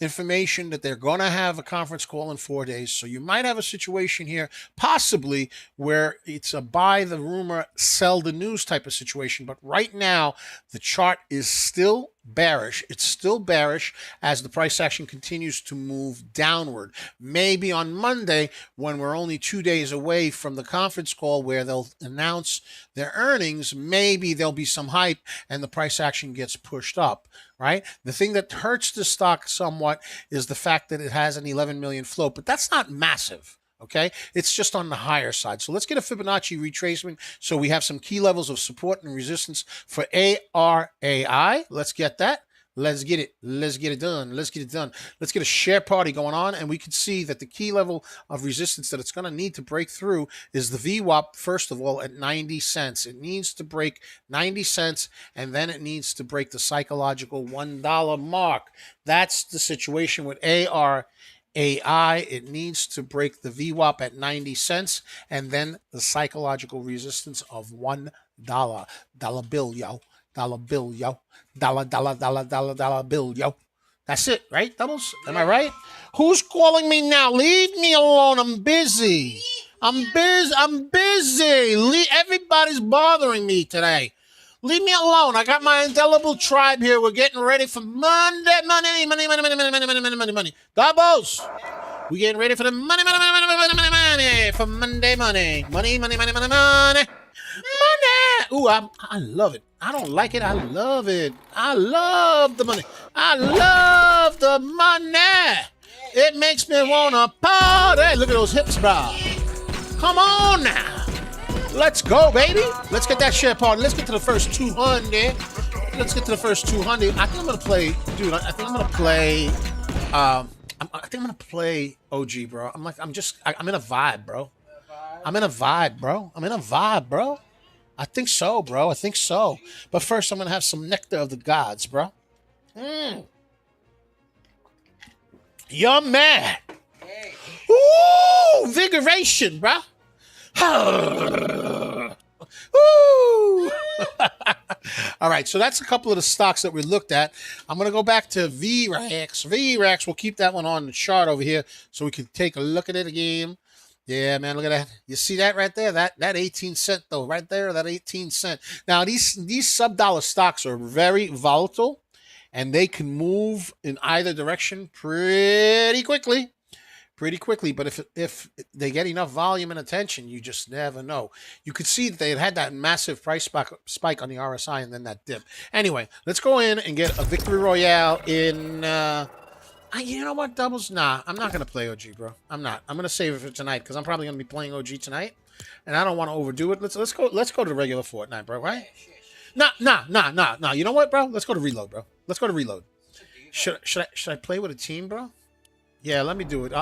information that they're going to have a conference call in 4 days. So you might have a situation here, possibly, where it's a buy the rumor, sell the news type of situation. But right now, the chart is still bearish. It's still bearish as the price action continues to move downward. Maybe on Monday, when we're only 2 days away from the conference call where they'll announce their earnings, maybe there'll be some hype and the price action gets pushed up, right? The thing that hurts the stock somewhat is the fact that it has an 11 million float, but that's not massive. Okay, it's just on the higher side. So let's get a Fibonacci retracement so we have some key levels of support and resistance for ARAI. Let's get that. Let's get it. Let's get it done. Let's get it done. Let's get a share party going on. And we can see that the key level of resistance that it's going to need to break through is the VWAP, first of all, at 90 cents. It needs to break 90 cents, and then it needs to break the psychological $1 mark. That's the situation with ARAI. It needs to break the VWAP at 90 cents and then the psychological resistance of $1. Dollar bill, yo. Dollar bill, yo. Dollar bill, yo. That's it, right, Doubles? Am I right? Who's calling me now? Leave me alone. I'm busy. I'm busy. Everybody's bothering me today. Leave me alone. I got my indelible tribe here. We're getting ready for Monday money. Doubles. We're getting ready for the money. For Monday money. Money. Ooh, I love it. I don't like it. I love it. I love the money. I love the money. It makes me want to party. Look at those hips, bro. Come on now. Let's go, baby. Let's get that share party. Let's get to the first 200. Let's get to the first 200. I think I'm going to play, dude, I think I'm going to play, I think I'm going to play OG, bro. I'm in a vibe, bro. I'm in a vibe, bro. I think so, bro. I think so. But first, I'm going to have some nectar of the gods, bro. Yummy. Ooh, vigoration, bro. Woo! All right, so that's a couple of the stocks that we looked at. I'm going to go back to VRAX. VRAX, we'll keep that one on the chart over here so we can take a look at it again. Yeah, man, look at that. You see that right there? That 18 cent, though, right there, that 18 cent. Now, these sub-dollar stocks are very volatile, and they can move in either direction pretty quickly. But if they get enough volume and attention, you just never know. You could see that they had that massive price spike on the RSI and then that dip. Anyway, let's go in and get a victory royale in... you know what, Doubles? Nah, I'm not going to play OG, bro. I'm not. I'm going to save it for tonight because I'm probably going to be playing OG tonight, and I don't want to overdo it. Let's go to regular Fortnite, bro, right? Nah. You know what, bro? Let's go to reload, bro. Let's go to reload. Should I play with a team, bro? Yeah, let me do it.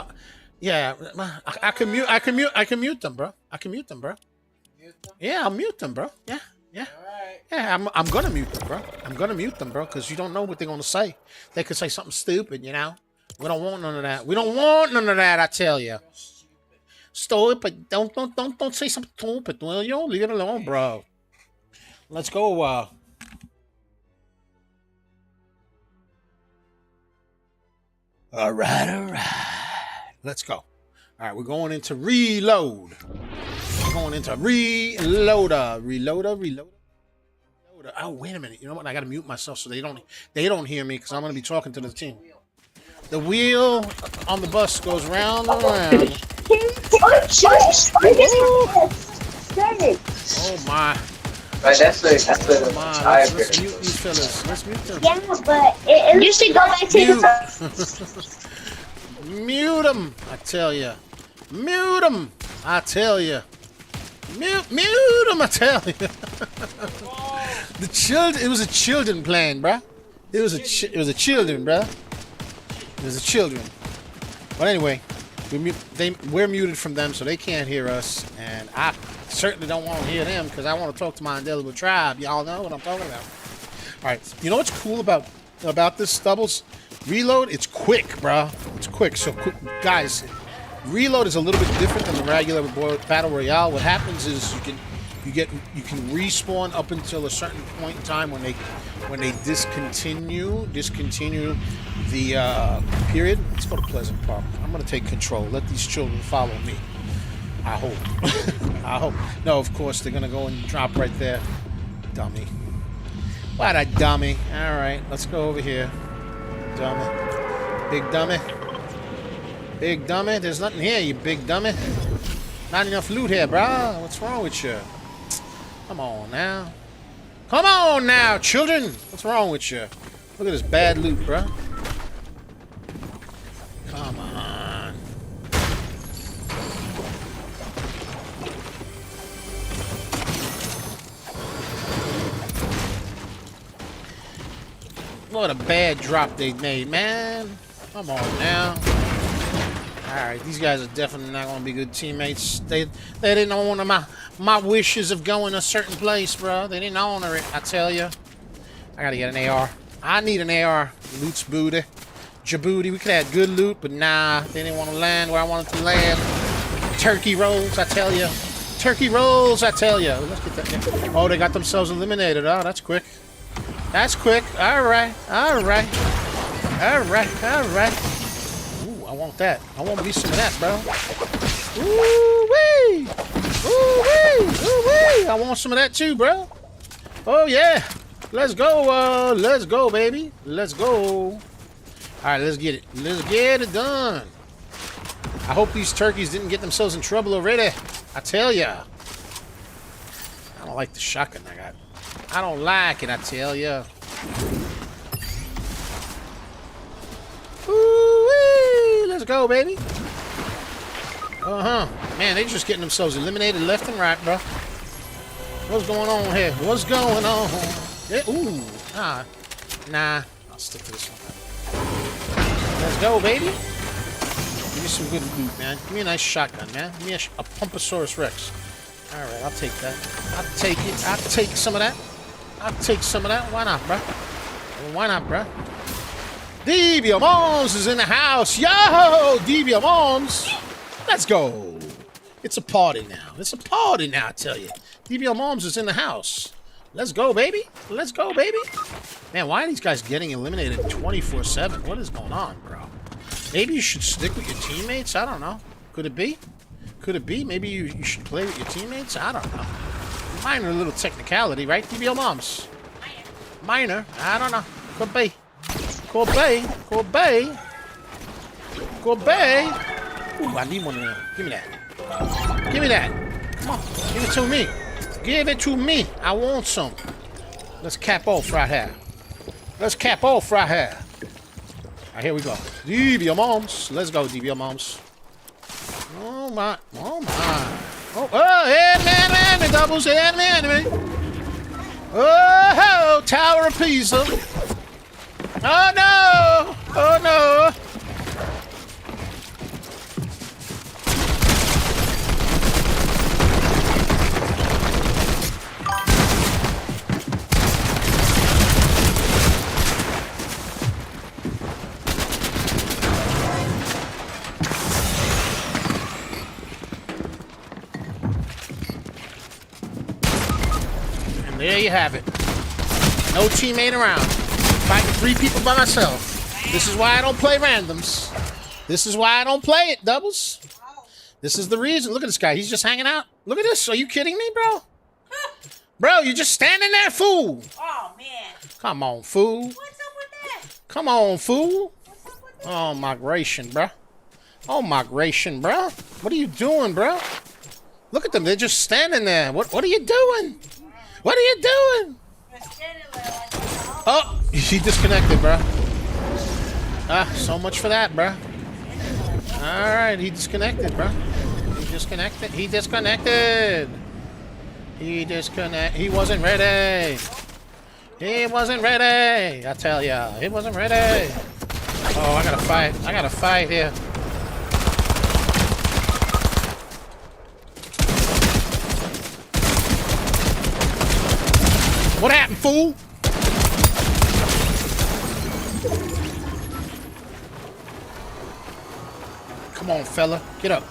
Yeah, I can mute them, bro. Yeah, I'll mute them, bro. Yeah. Yeah, I'm gonna mute them, bro. Because you don't know what they're gonna say. They could say something stupid, you know. We don't want none of that. I tell you. Stupid. Don't say something stupid, will you? Leave it alone, bro. Let's go. All right. Let's go. All right, we're going into reload. going into reloader. Reloader. Oh, wait a minute. You know what? I gotta mute myself so they don't hear me because I'm gonna be talking to the team. The wheel on the bus goes round and round. Oh my. Right, that's the Let's mute these fellas. Let's mute them. Yeah, but you should go back to the Mute them, I tell you. Mute them, I tell you. Mute them, I tell you. The children. It was a children playing, bruh. It was a children, bruh. It was a children. But anyway, we're muted from them, so they can't hear us, and I certainly don't want to hear them because I want to talk to my indelible tribe. Y'all know what I'm talking about. All right, you know what's cool about this Stubbles? Reload, it's quick, bruh. It's quick. So, guys, reload is a little bit different than the regular battle royale. What happens is you can respawn up until a certain point in time when they discontinue the period. Let's go to Pleasant Park. I'm gonna take control. Let these children follow me. I hope. I hope. No, of course they're gonna go and drop right there. Dummy. What a dummy. All right, let's go over here. Dummy. Big dummy. Big dummy. There's nothing here, you big dummy. Not enough loot here, brah. What's wrong with you? Come on now. Come on now, children. What's wrong with you? Look at this bad loot, bruh. Come on. What a bad drop they made, man. Come on now. Alright, these guys are definitely not going to be good teammates. They didn't honor my wishes of going a certain place, bro. They didn't honor it, I tell you. I got to get an AR. I need an AR. Loot's booty. Djibouti. We could have had good loot, but nah. They didn't want to land where I wanted to land. Turkey rolls, I tell you. Turkey rolls, I tell you. Let's get that. Oh, they got themselves eliminated. Oh, that's quick. That's quick. Alright. Alright. Alright. Alright. I want that. I want me some of that, bro. Ooh-wee! Ooh-wee! Ooh-wee! I want some of that too, bro. Oh, yeah. Let's go. Let's go, baby. Let's go. All right, let's get it. Let's get it done. I hope these turkeys didn't get themselves in trouble already. I tell ya. I don't like the shotgun I got. I don't like it, I tell ya. Ooh-wee! Let's go, baby. Uh-huh. Man, they just getting themselves eliminated left and right, bro. What's going on here? What's going on? Yeah, ooh. Nah. I'll stick to this one. Let's go, baby. Give me some good loot, man. Give me a nice shotgun, man. Give me a Pumpasaurus Rex. Alright, I'll take that. I'll take it. I'll take some of that. I'll take some of that. Why not, bro? Why not, bro? DBO Moms is in the house. Yo, DBO Moms. Let's go. It's a party now. It's a party now, I tell you. DBO Moms is in the house. Let's go, baby. Let's go, baby. Man, why are these guys getting eliminated 24/7? What is going on, bro? Maybe you should stick with your teammates? I don't know. Could it be? Could it be? Maybe you should play with your teammates? I don't know. Minor little technicality, right? DBO Moms. Minor. I don't know. Could be. Could be. Could be. Could be. Ooh, I need one of them. Give me that. Give me that. Come on. Give it to me. Give it to me. I want some. Let's cap off right here. Let's cap off right here. All right, here we go. DBO Moms. Let's go, DBO Moms. Oh, my. Oh, my. Oh, enemy, doubles, enemy. Oh, Tower of Pisa. Oh, no. Oh, no. There you have it. No teammate around. Fighting 3 people by myself. This is why I don't play randoms. This is why I don't play it, doubles. This is the reason. Look at this guy. He's just hanging out. Look at this. Are you kidding me, bro? Bro, you're just standing there, fool. Oh man. Come on, fool. What's up with that? Come on, fool. What's up with that? Oh, migration, bro. Oh, migration, bro. What are you doing, bro? Look at them. They're just standing there. What are you doing? What are you doing? You're standing there like that. Oh, he disconnected, bro. Ah, so much for that, bro. All right, he disconnected, bro. He disconnected. He disconnected. He wasn't ready. He wasn't ready. I tell ya, he wasn't ready. Oh, I gotta fight. I gotta fight here. What happened, fool? Come on, fella. Get up.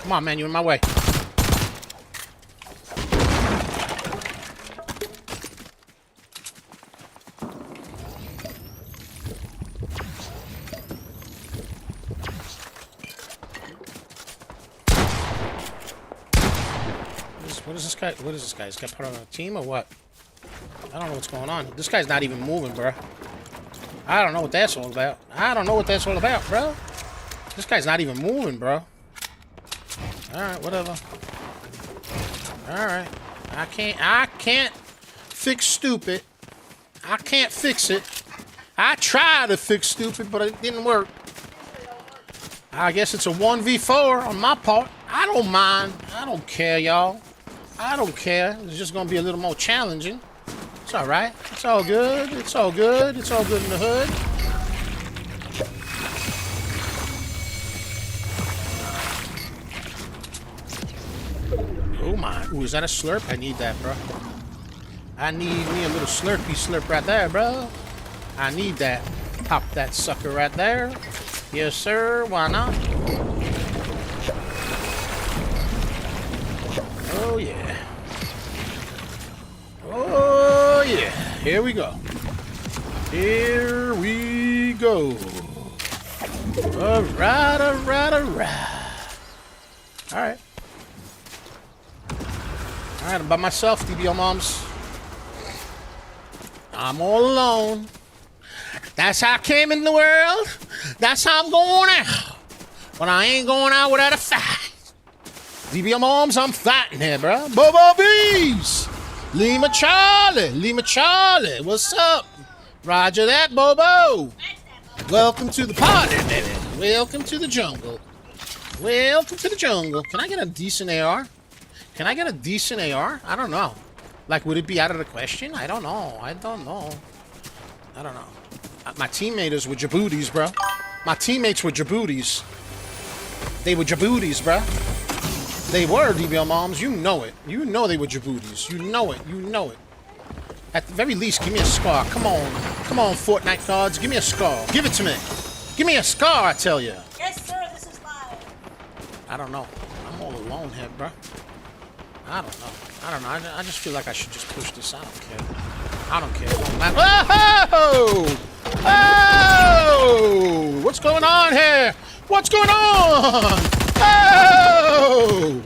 Come on, man. You're in my way. What is this guy? What is this guy? Is this guy part of a team or what? I don't know what's going on. This guy's not even moving, bro. I don't know what that's all about. I don't know what that's all about, bro. This guy's not even moving, bro. Alright, whatever. Alright. I can't fix stupid. I can't fix it. I tried to fix stupid, but it didn't work. I guess it's a 1v4 on my part. I don't mind. I don't care, y'all. I don't care. It's just gonna be a little more challenging. It's alright. It's all good. It's all good. It's all good in the hood. Oh my. Ooh, is that a slurp? I need that, bro. I need me a little slurpy slurp right there, bro. I need that. Pop that sucker right there. Yes, sir. Why not? Oh, yeah. Oh, yeah. Here we go. Here we go. Alright, alright, alright. Alright. Alright, I'm by myself, DBO moms. I'm all alone. That's how I came in the world. That's how I'm going out. But I ain't going out without a fight. DBO moms, I'm fighting here, bro. Bobo Bees! Lima Charlie! Lima Charlie! What's up? Roger that, Bobo! Welcome to the party, baby. Welcome to the jungle. Welcome to the jungle. Can I get a decent AR? Can I get a decent AR? I don't know. Like, would it be out of the question? I don't know. I don't know. I don't know. My teammates were Djiboutis, bro. My teammates were Djiboutis. They were Djiboutis, bro. They were, DBL moms. You know it. You know they were Djiboutis. You know it. You know it. At the very least, give me a scar. Come on. Come on, Fortnite cards. Give me a scar. Give it to me. Give me a scar, I tell you. Yes, sir. This is live. I don't know. I'm all alone here, bro. I don't know. I don't know. I just feel like I should just push this. I don't care. I don't care. Whoa! Oh! What's going on here? What's going on? Oh!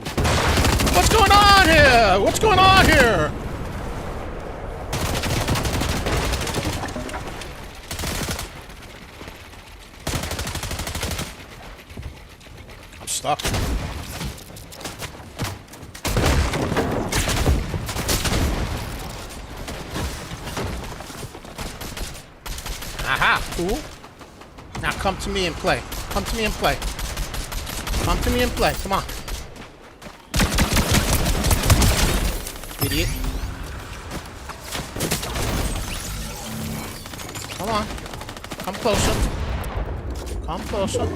What's going on here? What's going on here? I'm stuck. Aha, cool. Now come to me and play. Come to me and play. Come to me and play. Come on. Idiot. Come on. Come closer. Come closer.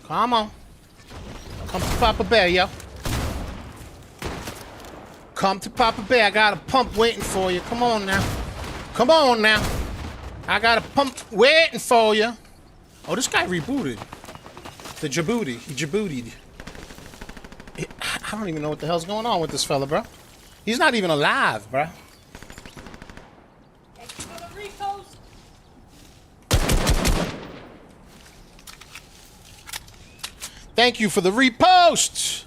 Come on. Come to Papa Bear, yo. Come to Papa Bear. I got a pump waiting for you. Come on now. Come on now. I got a pump waiting for you. Oh, this guy rebooted. The Djibouti. He Djiboutied. I don't even know what the hell's going on with this fella, bro. He's not even alive, bro. Thank you for the repost.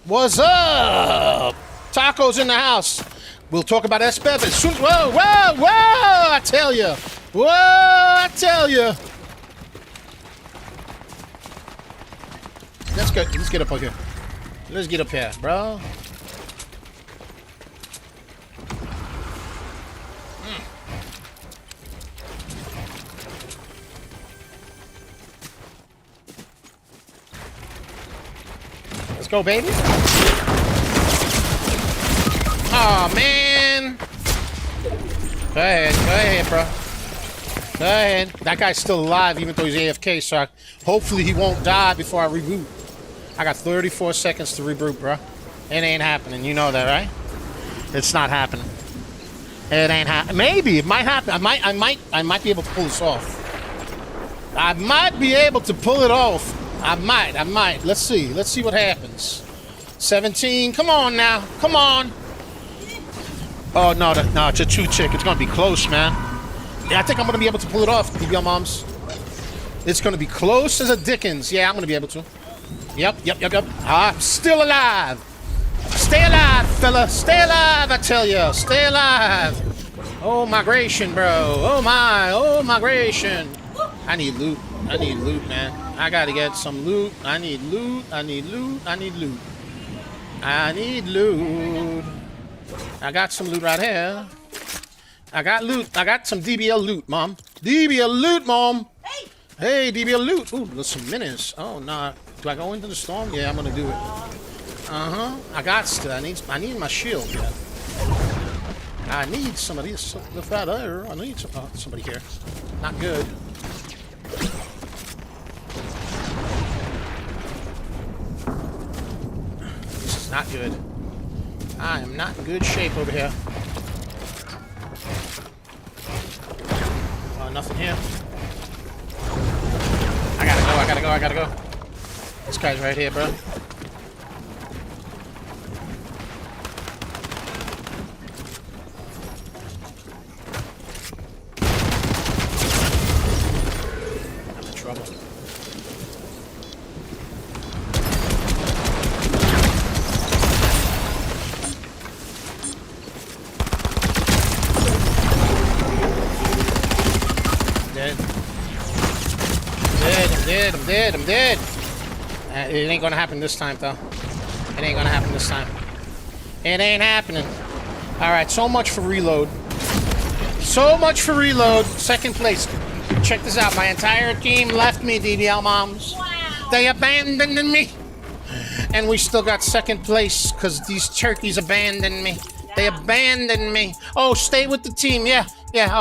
What's up? Tacos in the house. We'll talk about SBEV as soon. Whoa, whoa, whoa! I tell you. Whoa, I tell you. Let's go. Let's get up here. Let's get up here, bro. Let's go, baby. Oh man. Go ahead, bro. Go ahead. That guy's still alive, even though he's AFK. So hopefully he won't die before I reboot. I got 34 seconds to reboot, bro. It ain't happening. You know that, right? It's not happening. It ain't happening. Maybe it might happen. I might be able to pull this off. I might be able to pull it off. I might. Let's see. Let's see what happens. 17. Come on now. Come on. Oh, no, it's a 2-tick. It's going to be close, man. Yeah, I think I'm going to be able to pull it off, DBL Moms. It's going to be close as a Dickens. Yeah, I'm going to be able to. Yep. I'm still alive. Stay alive, fella. Stay alive, I tell you. Stay alive. Oh, migration, bro. Oh, migration. I need loot. I need loot, man. I got to get some loot. I need loot. I need loot. I got some loot right here. I got loot. I got some DBL loot, Mom. DBL loot, Mom. Hey, DBL loot. Ooh, there's some minis. Oh, nah. Do I go into the storm? Yeah, I'm going to do it. I got to. I need my shield. Yeah. I need somebody. I need somebody here. Not good. This is not good. I am not in good shape over here. Nothing here. I gotta go. This guy's right here, bro. I'm in trouble. I'm dead. It ain't gonna happen this time, though. It ain't happening. Alright, so much for reload. Second place. Check this out. My entire team left me, DBL Moms. Wow. They abandoned me. And we still got second place because these turkeys abandoned me. They abandoned me. Oh, stay with the team. Yeah,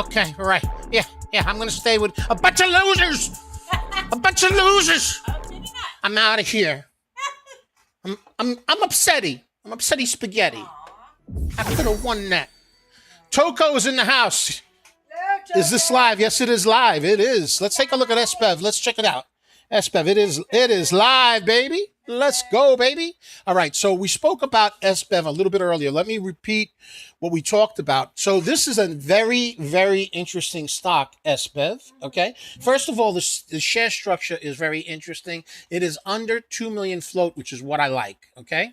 okay, right. Yeah, I'm gonna stay with a bunch of losers. I'm out of here. I'm upsetty. I'm upsetty spaghetti. I could have won that. Toko's in the house. Is this live? Yes, it is live. It is. Let's take a look at SBEV. Let's check it out. SBEV, it is live, baby. Let's go, baby. All right, so we spoke about SBEV a little bit earlier. Let me repeat what we talked about. So this is a very, very interesting stock, SBEV, okay? First of all, the share structure is very interesting. It is under 2 million float, which is what I like, okay?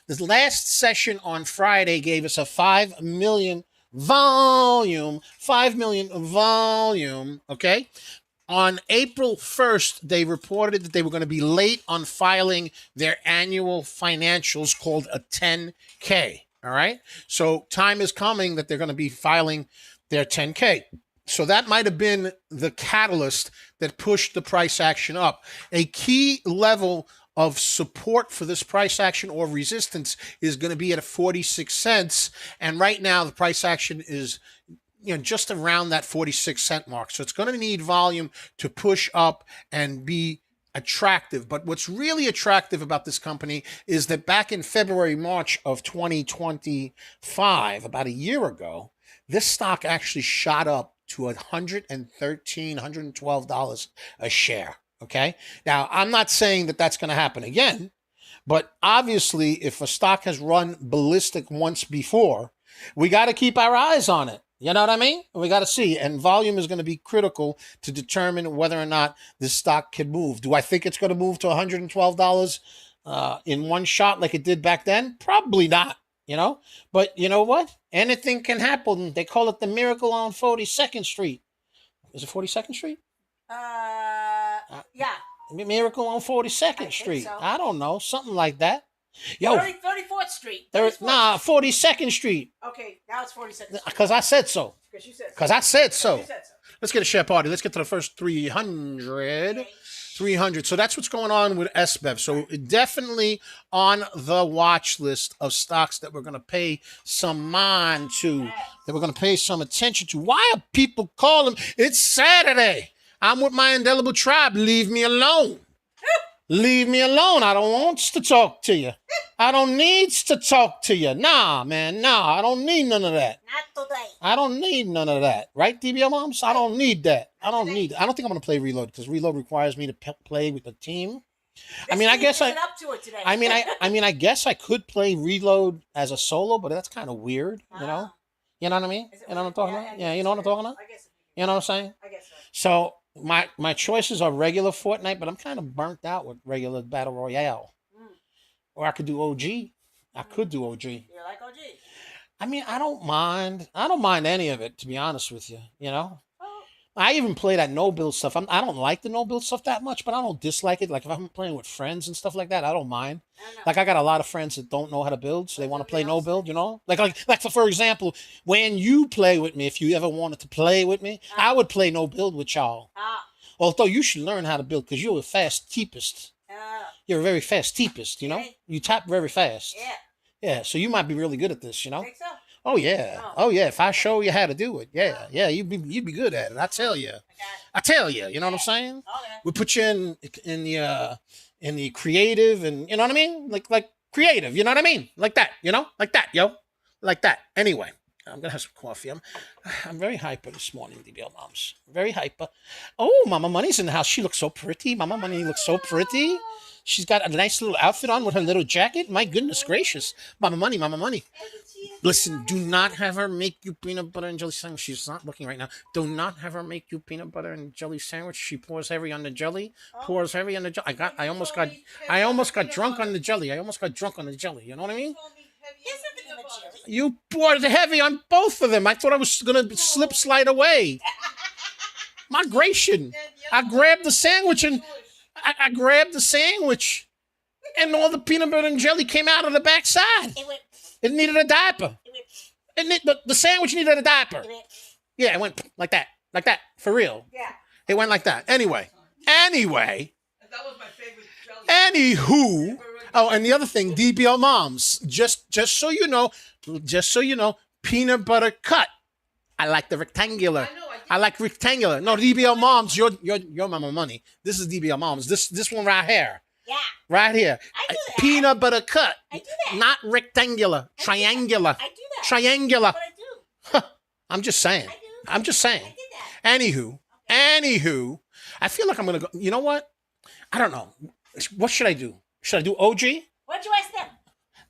The last session on Friday gave us a 5 million volume, okay? On April 1st, they reported that they were going to be late on filing their annual financials called a 10K, all right? So time is coming that they're going to be filing their 10K. So that might have been the catalyst that pushed the price action up. A key level of support for this price action or resistance is going to be at 46 cents. And right now, the price action is just around that 46-cent mark. So it's going to need volume to push up and be attractive. But what's really attractive about this company is that back in February, March of 2025, about a year ago, this stock actually shot up to $113, $112 a share. Okay. Now, I'm not saying that that's going to happen again, but obviously, if a stock has run ballistic once before, we got to keep our eyes on it. You know what I mean? We got to see. And volume is going to be critical to determine whether or not this stock can move. Do I think it's going to move to $112 in one shot like it did back then? Probably not, you know? But you know what? Anything can happen. They call it the miracle on 42nd Street. Is it 42nd Street? Yeah. Miracle on 42nd Street. So. I don't know. Something like that. Yo, 34th Street. 42nd Street. Okay, now it's 42nd Street. Because I said so. Because you said so. Because I said so. You said so. Let's get a share party. Let's get to the first 300. Okay. 300. So that's what's going on with SBEV. So definitely on the watch list of stocks that we're going to pay some mind to, that we're going to pay some attention to. Why are people calling? It's Saturday. I'm with my indelible tribe. Leave me alone. Leave me alone. I don't want to talk to you. I don't need to talk to you. Nah, man. Nah, I don't need none of that. Not today. I don't need none of that. Right, DBL moms? I don't need that. I don't think I'm going to play Reload because Reload requires me to play with the team. I mean, I guess I guess I could play Reload as a solo, but that's kind of weird, you know? You know what I mean? You know what I'm talking about? Yeah, you know what I'm talking about? You know what I'm saying? I guess so. So my choices are regular Fortnite, but I'm kind of burnt out with regular Battle Royale. Or I could do OG. I could do OG. You like OG? I mean, I don't mind. I don't mind any of it, to be honest with you. You know, I even play that no build stuff. I don't like the no build stuff that much, but I don't dislike it. Like if I'm playing with friends and stuff like that, I don't mind. Like I got a lot of friends that don't know how to build, so they want to play no build. You know, like for example, when you play with me, if you ever wanted to play with me, I would play no build with y'all. Although you should learn how to build because you're a fast typist. You're a very fast typist, you know? You type very fast. Yeah. Yeah, so you might be really good at this, you know? Think so? Oh yeah. Oh yeah, if I show you how to do it. Yeah. Yeah, you'd be good at it. I tell you. I tell you, you know what I'm saying? Okay. We put you in the creative and you know what I mean? Like creative, you know what I mean? Like that, you know? Like that, yo. Like that. Anyway, I'm going to have some coffee. I'm very hyper this morning, DBL moms. Very hyper. Oh, Mama Money's in the house. She looks so pretty. Mama Money looks so pretty. She's got a nice little outfit on with her little jacket. My goodness gracious. Mama Money, Mama Money. Listen, do not have her make you peanut butter and jelly sandwich. She's not looking right now. Do not have her make you peanut butter and jelly sandwich. She pours heavy on the jelly. Pours heavy on the jelly. I almost got drunk on the jelly. I almost got drunk on the jelly. You know what I mean? You poured heavy on both of them. I thought I was gonna slide away. Migration. I grabbed the sandwich and I grabbed the sandwich, and all the peanut butter and jelly came out of the backside. It needed a diaper. The sandwich needed a diaper. Yeah, it went like that, for real. Yeah. It went like that. Anyway. That was my favorite jelly. Anywho. Oh, and the other thing, DBL moms, just so you know, peanut butter cut. I like the rectangular. I like rectangular. No, DBL moms, your Mama Money. This is DBL moms. This one right here. Yeah. Right here. I do that. Peanut butter cut. I do that. Not rectangular. Triangular. I do that. Triangular. But I do. I'm just saying. I do. I'm just saying. I did that. Anywho, I feel like I'm going to go. You know what? I don't know. What should I do? Should I do OG? What'd you ask them?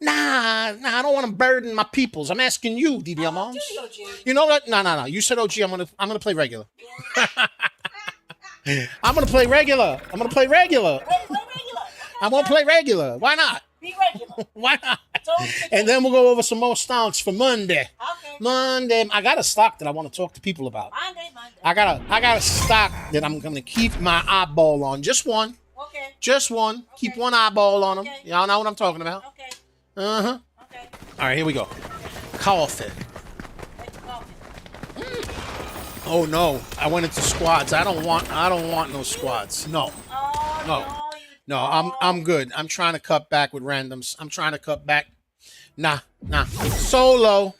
Nah, I don't want to burden my peoples. I'm asking you, DBL moms. Do the OG. You know what? No. You said OG. I'm gonna play regular. I'm gonna play regular. Play regular. I won't play regular. Why not? Be regular. Why not? And then we'll go over some more stocks for Monday. Okay. Monday, I got a stock that I want to talk to people about. Monday. I got a stock that I'm gonna keep my eyeball on. Just one. Okay. Just one. Okay. Keep one eyeball on them. Okay. Y'all know what I'm talking about. Okay. Uh-huh. Okay. All right, here we go. Coffee. What's coffee? Oh no, I went into squads. I don't want no squads. No. Oh, No. no. I'm good. I'm trying to cut back with randoms. I'm trying to cut back. Nah. Solo.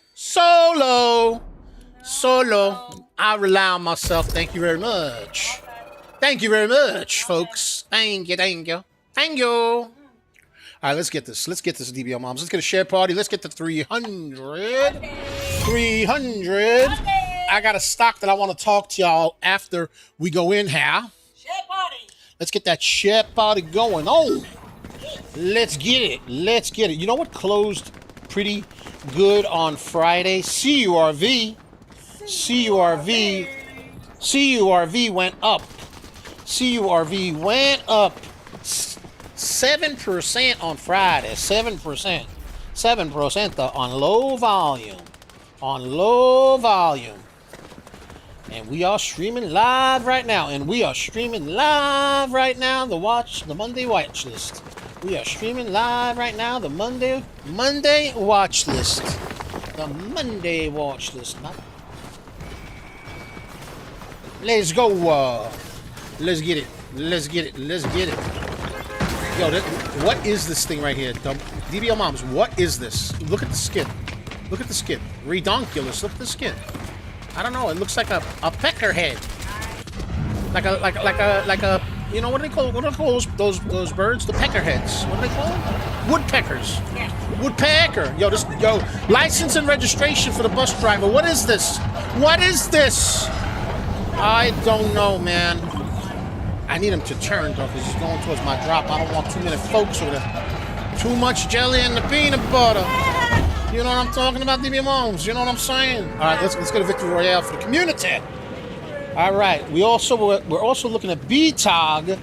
I rely on myself. Thank you very much. Thank you very much, folks. Thank you. All right, let's get this. DBL moms. Let's get a share party. Let's get to 300. 300. I got a stock that I want to talk to y'all after we go in here. Share party. Let's get that share party going on. Let's get it. You know what closed pretty good on Friday? CURV. CURV went up. CURV went up 7% on Friday. 7%. 7% on low volume. On low volume. And we are streaming live right now. The Monday watch list. We are streaming live right now. The Monday watch list. The Monday watch list. Let's go. Let's get it. Yo, what is this thing right here? DBL Moms, what is this? Look at the skin. Redonkulous. Look at the skin. I don't know. It looks like a pecker head. Like a you know what do they call those birds? The peckerheads. What do they call them? Woodpeckers. Yeah. Woodpecker. Yo, license and registration for the bus driver. What is this? I don't know, man. I need him to turn though, because he's going towards my drop. I don't want too many folks over there. Too much jelly in the peanut butter. You know what I'm talking about, DB Moms? You know what I'm saying? All right, let's get a victory royale for the community. All right, we're also looking at BTOG.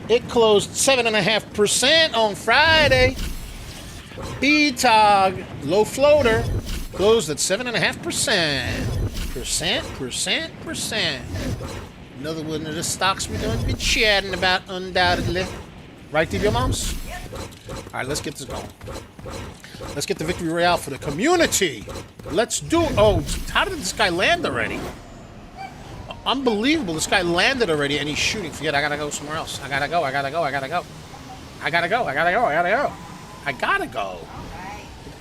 It closed 7.5% on Friday. BTOG low floater closed at 7.5%. Another one of the stocks we're going to be chatting about, undoubtedly. Right, DB Moms? All right, let's get this going. Let's get the victory royale for the community. Let's do. Oh, how did this guy land already? Unbelievable! This guy landed already, and he's shooting. Forget. I gotta go somewhere else. I gotta go. The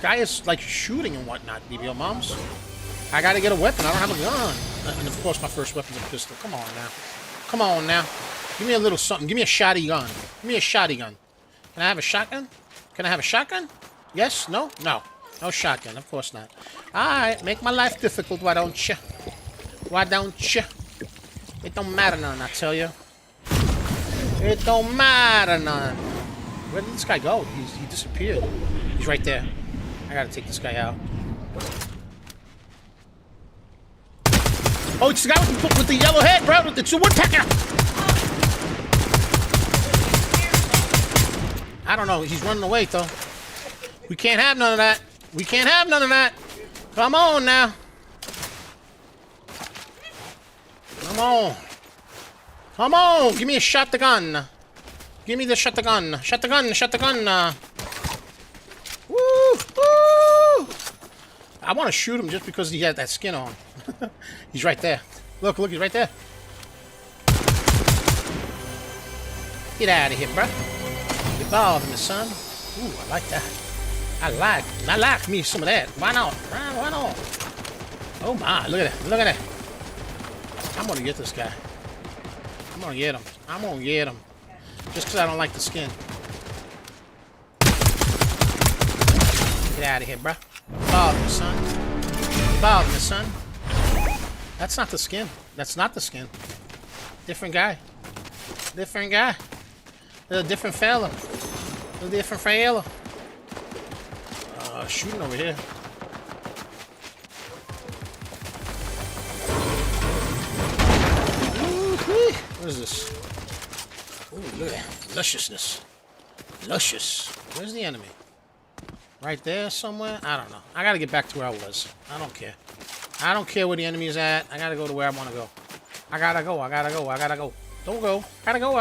guy is like shooting and whatnot. DBL Moms. I gotta get a weapon. I don't have a gun. And of course, my first weapon's a pistol. Come on now. Give me a little something. Give me a shotty gun. Can I have a shotgun? Yes? No? No. No shotgun. Of course not. Alright, make my life difficult, why don't you? It don't matter none, I tell you. It don't matter none. Where did this guy go? He disappeared. He's right there. I gotta take this guy out. Oh, it's the guy with the yellow head, bro. It's a woodpecker. I don't know. He's running away, though. We can't have none of that. Come on, now. Come on. Give me a shotgun. Give me the shotgun. Shotgun. Woo! I want to shoot him just because he had that skin on. He's right there. Look, he's right there. Get out of here, bro. You're bothering me, son. Ooh, I like that. I like me some of that. Why not? Oh my, look at that. I'm gonna get this guy. I'm gonna get him. Just because I don't like the skin. Get out of here, bro. You're bothering me, son. That's not the skin. Different guy. A different fella. Shooting over here. What is this? Ooh, look at that. Lusciousness. Luscious. Where's the enemy? Right there somewhere? I don't know. I gotta get back to where I was. I don't care. I don't care where the enemy is at. I gotta go to where I want to go. I gotta go. Don't go. Gotta go.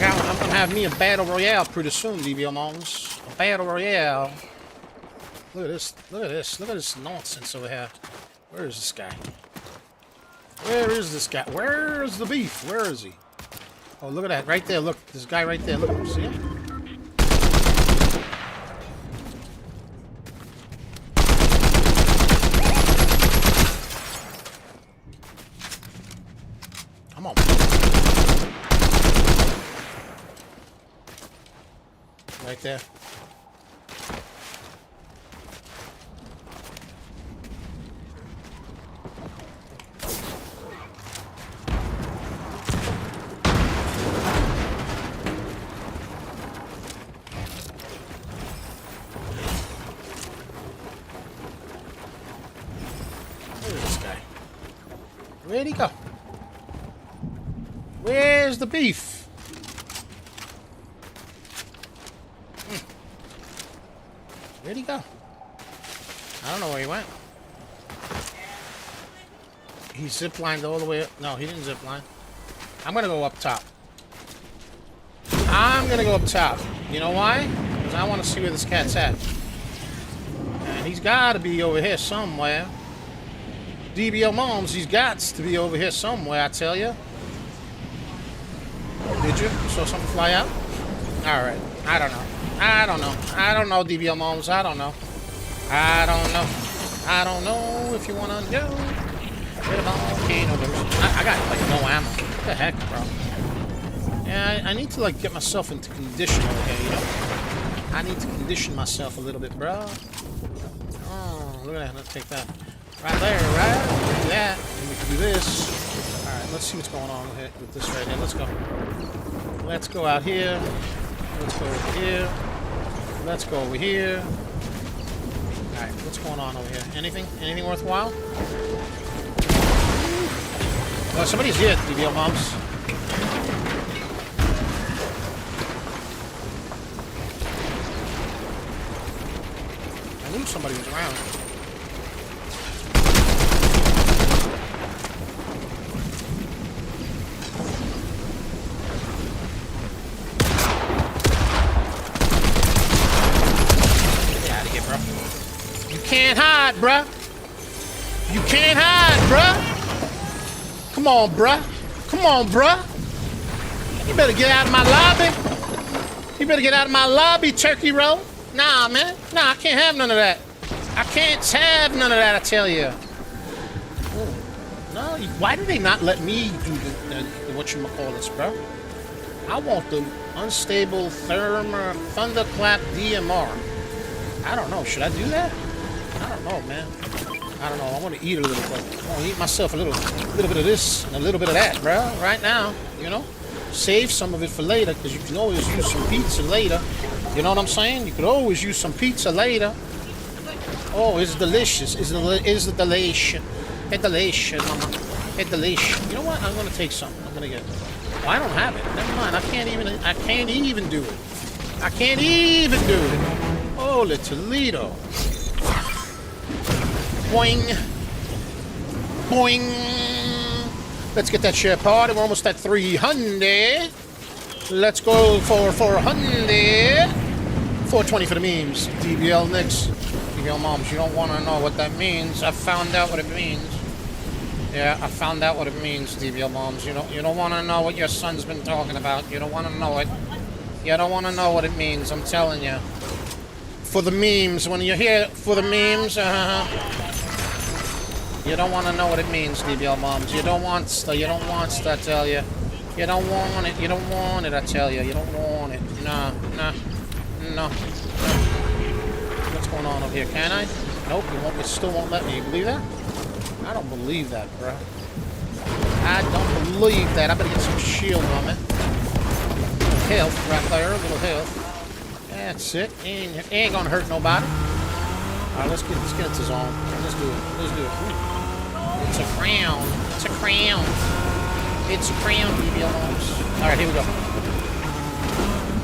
I'm gonna have me a battle royale pretty soon, DBL Moms. A battle royale. Look at this. Look at this nonsense over here. Where is this guy? Where's the beef? Where is he? Oh, look at that. Right there. Look. This guy right there. Look at him. See him? Come on. Right there. Where's this guy? Where'd he go? Where's the beef? Where'd he go? I don't know where he went. He ziplined all the way up. No, he didn't zipline. I'm gonna go up top. I'm gonna go up top. You know why? Because I want to see where this cat's at. And he's got to be over here somewhere. DBL Moms, he's got to be over here somewhere, I tell you. Did you? You saw something fly out? Alright. I don't know. I don't know. I don't know, DBL Moms. I don't know. I don't know. I don't know if you want to know. I got like no ammo. What the heck, bro? Yeah, I need to like get myself into condition over here, you know? I need to condition myself a little bit, bro. Oh, look at that. Let's take that. Right there, right? Do that. And we can do this. Alright, let's see what's going on with this right here. Let's go. Let's go out here. Let's go over here. Let's go over here. Alright, what's going on over here? Anything? Anything worthwhile? Well, somebody's here, DBL Moms. I knew somebody was around. Get out of here, bro. You can't hide, bro. You can't hide, bro. Come on, bruh. Come on, bruh. You better get out of my lobby. You better get out of my lobby, turkey roll. Nah, man. Nah, I can't have none of that. I can't have none of that, I tell you. Oh, no, why do they not let me do the whatchamacallits, bro? I want the unstable thunderclap DMR. I don't know. Should I do that? I don't know, man. I don't know. I want to eat a little bit. I want to eat myself a little bit of this and a little bit of that, bro. Right now, you know. Save some of it for later, because you can always use some pizza later. You know what I'm saying? You could always use some pizza later. Oh, it's delicious. It's delicious. It's delicious, mama. It's delicious. You know what? I'm gonna take something. I'm gonna get it. Oh, I don't have it. Never mind. I can't even do it. I can't even do it. Holy Toledo. Boing. Boing. Let's get that share party. We're almost at 300. Let's go for 400. 420 for the memes. DBL Nicks. DBL Moms, you don't want to know what that means. I found out what it means. Yeah, I found out what it means, DBL Moms. You don't want to know what your son's been talking about. You don't want to know it. You don't want to know what it means, I'm telling you. For the memes, when you're here for the memes, you don't want to know what it means, DBL Moms. You don't want to, I tell you. You don't want it, I tell you. You don't want it. No. What's going on over here? Can I? Nope, it still won't let me. You believe that? I don't believe that, bro. I don't believe that. I better get some shield on it. Health right there, a little health. That's it. Ain't gonna hurt nobody. Alright, let's get into zone. Let's do it. Ooh. It's a crown. It's a crown. It's a crown, DBL Moms. Alright, here we go.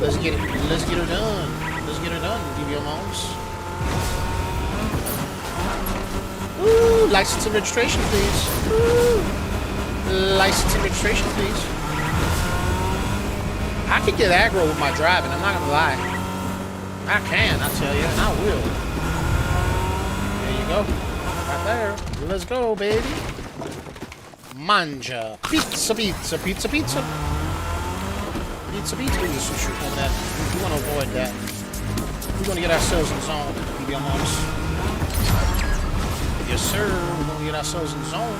Let's get it. Let's get her done. Let's get her done, DBL Moms. Ooh, license and registration, please. Ooh. License and registration, please. I can get aggro with my driving, I'm not gonna lie. I can, I tell you, and I will. There you go. Right there. Let's go, baby. Manja. Pizza. Ooh, some shooting on that. We want to avoid that. We're going to get ourselves in zone, DBL Moms. Yes, sir. We're going to get ourselves in zone.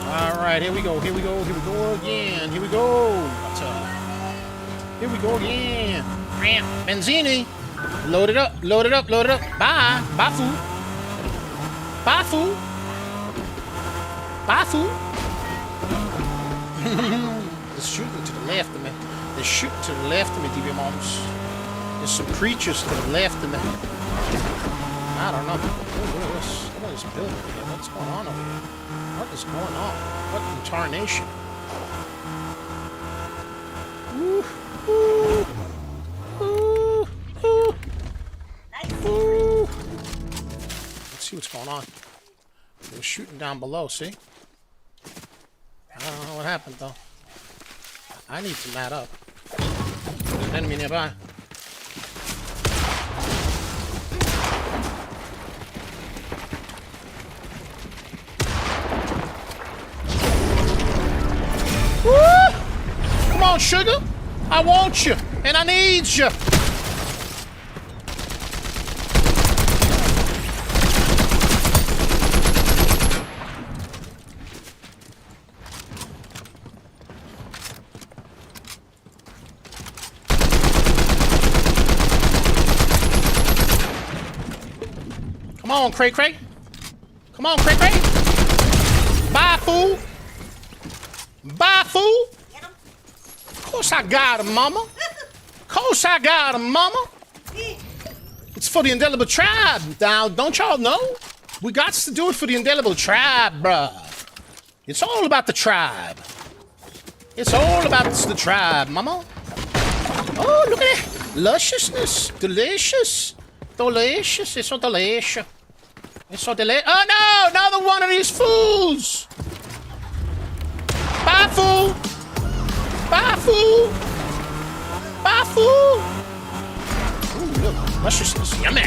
Alright, here we go again. Here we go. I tell you. Here we go again. Benzini. Load it up. Bye. Bye, food. They're shooting to the left of me. They're shooting to the left of me, DBL Moms. There's some creatures to the left of me. I don't know. Look at this. this building here. What's going on over here? What is going on? What in tarnation? Ooh, ooh, ooh, ooh, ooh. Let's see what's going on. They're shooting down below, see? I don't know what happened, though. I need to mat up. There's an enemy nearby. Woo! Come on, sugar. I want you, and I need you. Come on, Cray Cray. Come on, Cray Cray. Bye, fool. Bye, fool. Of course I got him, mama. Of course I got him, mama. It's for the indelible tribe. Now, don't y'all know? We got to do it for the indelible tribe, bruh. It's all about the tribe. It's all about the tribe, mama. Oh, look at that. Lusciousness. Delicious. Delicious. It's so delicious. It's so delicious. Oh, no. Another one of these fools. Bye, fool. Bye, fool. Bye, fool. Ooh, look. Lusciousness. Yummy.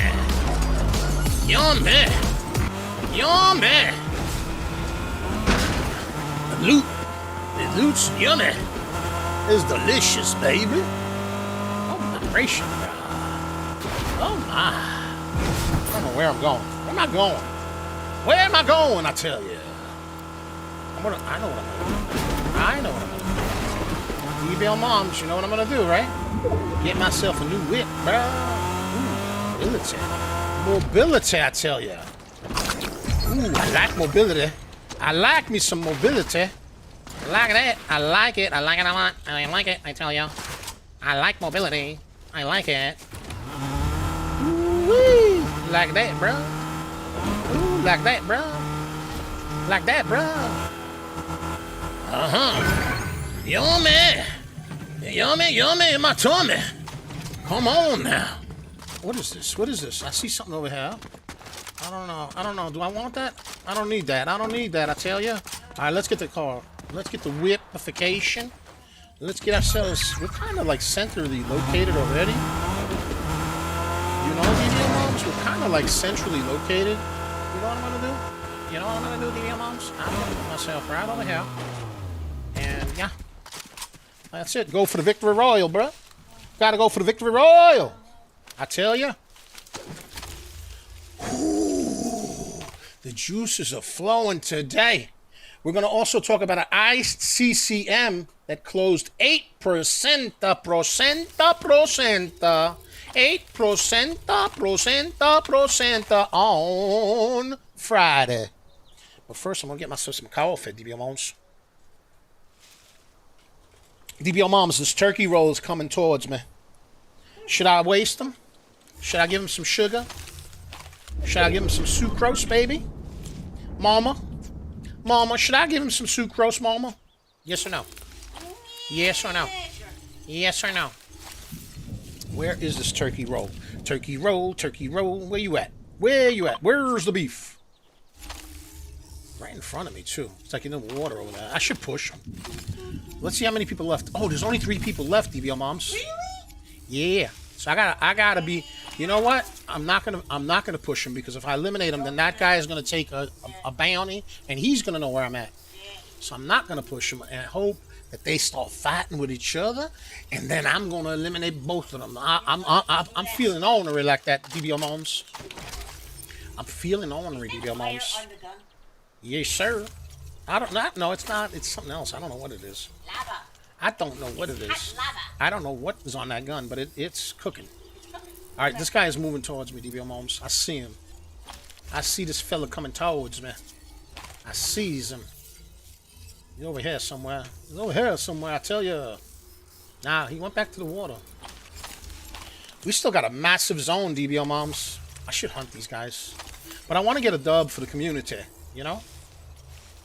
Yummy. Yummy. The loot. The loot's yummy. It's delicious, baby. Oh, my gracious. Oh, my. I don't know where I'm going. Where am I going? Where am I going, I tell you? I know what I'm going to do. I know what I'm going to do. DBL moms, you know what I'm going to do, right? Get myself a new whip, bro. Ooh, mobility. Mobility, I tell you. Ooh, I like mobility. I like me some mobility. I like that. I like it. I like it a lot. I like it, I tell you. I like mobility. I like it. Ooh-wee. Like that, bro. Ooh, like that, bro. Like that, bro. Uh-huh. Yummy. Yummy, yummy in my tummy. Come on now. What is this? What is this? I see something over here. I don't know. I don't know. Do I want that? I don't need that. I don't need that, I tell you. All right, let's get the car. Let's get the whipification. Let's get ourselves... We're kind of like centrally located already. You know, DBL moms? We're kind of like centrally located. You know what I'm going to do? You know what I'm going to do, DBL moms? I'm going to put myself right over here. And, yeah. That's it. Go for the victory royal, bro. Gotta go for the victory royal. I tell you. The juices are flowing today. We're going to also talk about an iced CCM that closed 8% on Friday. But first, I'm going to get myself some coffee, DBL moms. DBL moms, this turkey roll is coming towards me. Should I waste them? Should I give him some sugar? Should I give him some sucrose, baby? Mama? Mama, should I give him some sucrose, mama? Yes or no? Yes or no? Yes or no? Where is this turkey roll? Turkey roll, turkey roll. Where you at? Where you at? Where's the beef? Right in front of me, too. It's like in the water over there. I should push him. Let's see how many people left. Oh, there's only 3 people left, DBL moms. Really? Yeah. So I gotta be. You know what? I'm not gonna push him because if I eliminate him, then that guy is gonna take a bounty and he's gonna know where I'm at. So I'm not gonna push him and hope that they start fighting with each other, and then I'm gonna eliminate both of them. I'm feeling ornery like that, DBL moms. I'm feeling ornery, DBL moms. Yes, sir. I don't know. It's not. It's something else. I don't know what it is. Lava. I don't know what it is. I don't know what is on that gun, but it's cooking. All right, this guy is moving towards me, DBL moms. I see him. I see this fella coming towards me. I sees him. He's over here somewhere. He's over here somewhere, I tell you. Nah, he went back to the water. We still got a massive zone, DBL moms. I should hunt these guys. But I want to get a dub for the community, you know?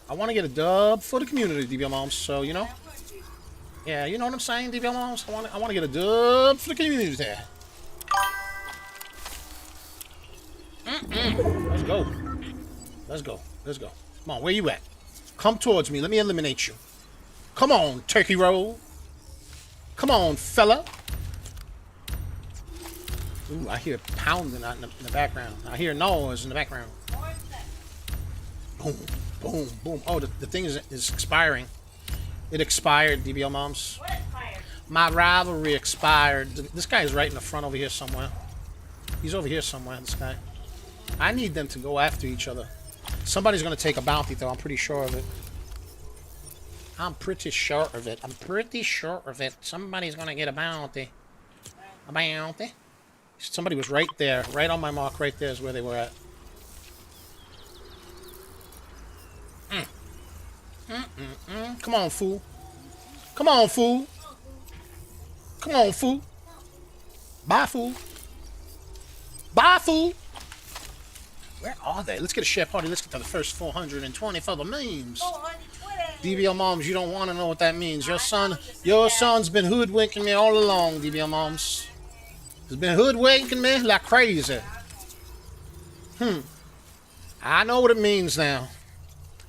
I want to get a dub for the community, DBL Moms. So, you know? Yeah, you know what I'm saying, DBL Moms? I want to get a dub for the community. Let's go. Let's go. Let's go. Come on, where you at? Come towards me. Let me eliminate you. Come on, turkey roll. Come on, fella. Ooh, I hear pounding out in the background. I hear noise in the background. Boom, boom, boom. Oh, the thing is expiring. It expired, DBL Moms. What expired? My rivalry expired. This guy is right in the front over here somewhere. He's over here somewhere, this guy. I need them to go after each other. Somebody's going to take a bounty, though. I'm pretty sure of it. I'm pretty sure of it. I'm pretty sure of it. Somebody's going to get a bounty. A bounty. Somebody was right there. Right on my mark. Right there is where they were at. Come on, fool. Come on, fool. Come on, fool. Bye, fool. Bye, fool. Where are they? Let's get a share party. Let's get to the first 420 for the memes. 420. DBL Moms, you don't want to know what that means. Your son's been hoodwinking me all along, DBL Moms. He's been hoodwinking me like crazy. I know what it means now.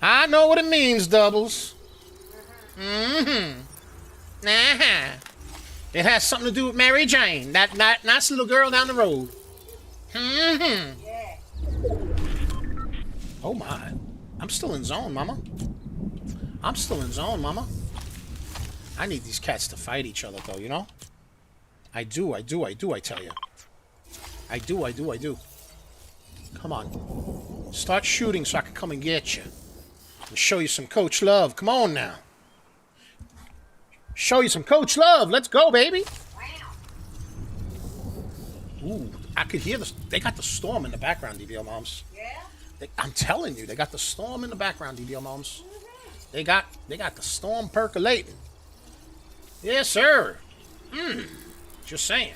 I know what it means, Doubles. It has something to do with Mary Jane, that nice little girl down the road. Yeah. Oh my. I'm still in zone, mama. I'm still in zone, mama. I need these cats to fight each other, though, you know? I do, I tell you. I do. Come on. Start shooting so I can come and get you. And show you some Coach Love. Come on now. Show you some Coach Love. Let's go, baby. Wow. Ooh, I could hear this. They got the storm in the background, DBL Moms. Yeah. I'm telling you, they got the storm in the background, DBL Moms. They got the storm percolating. Yes, sir. Just saying.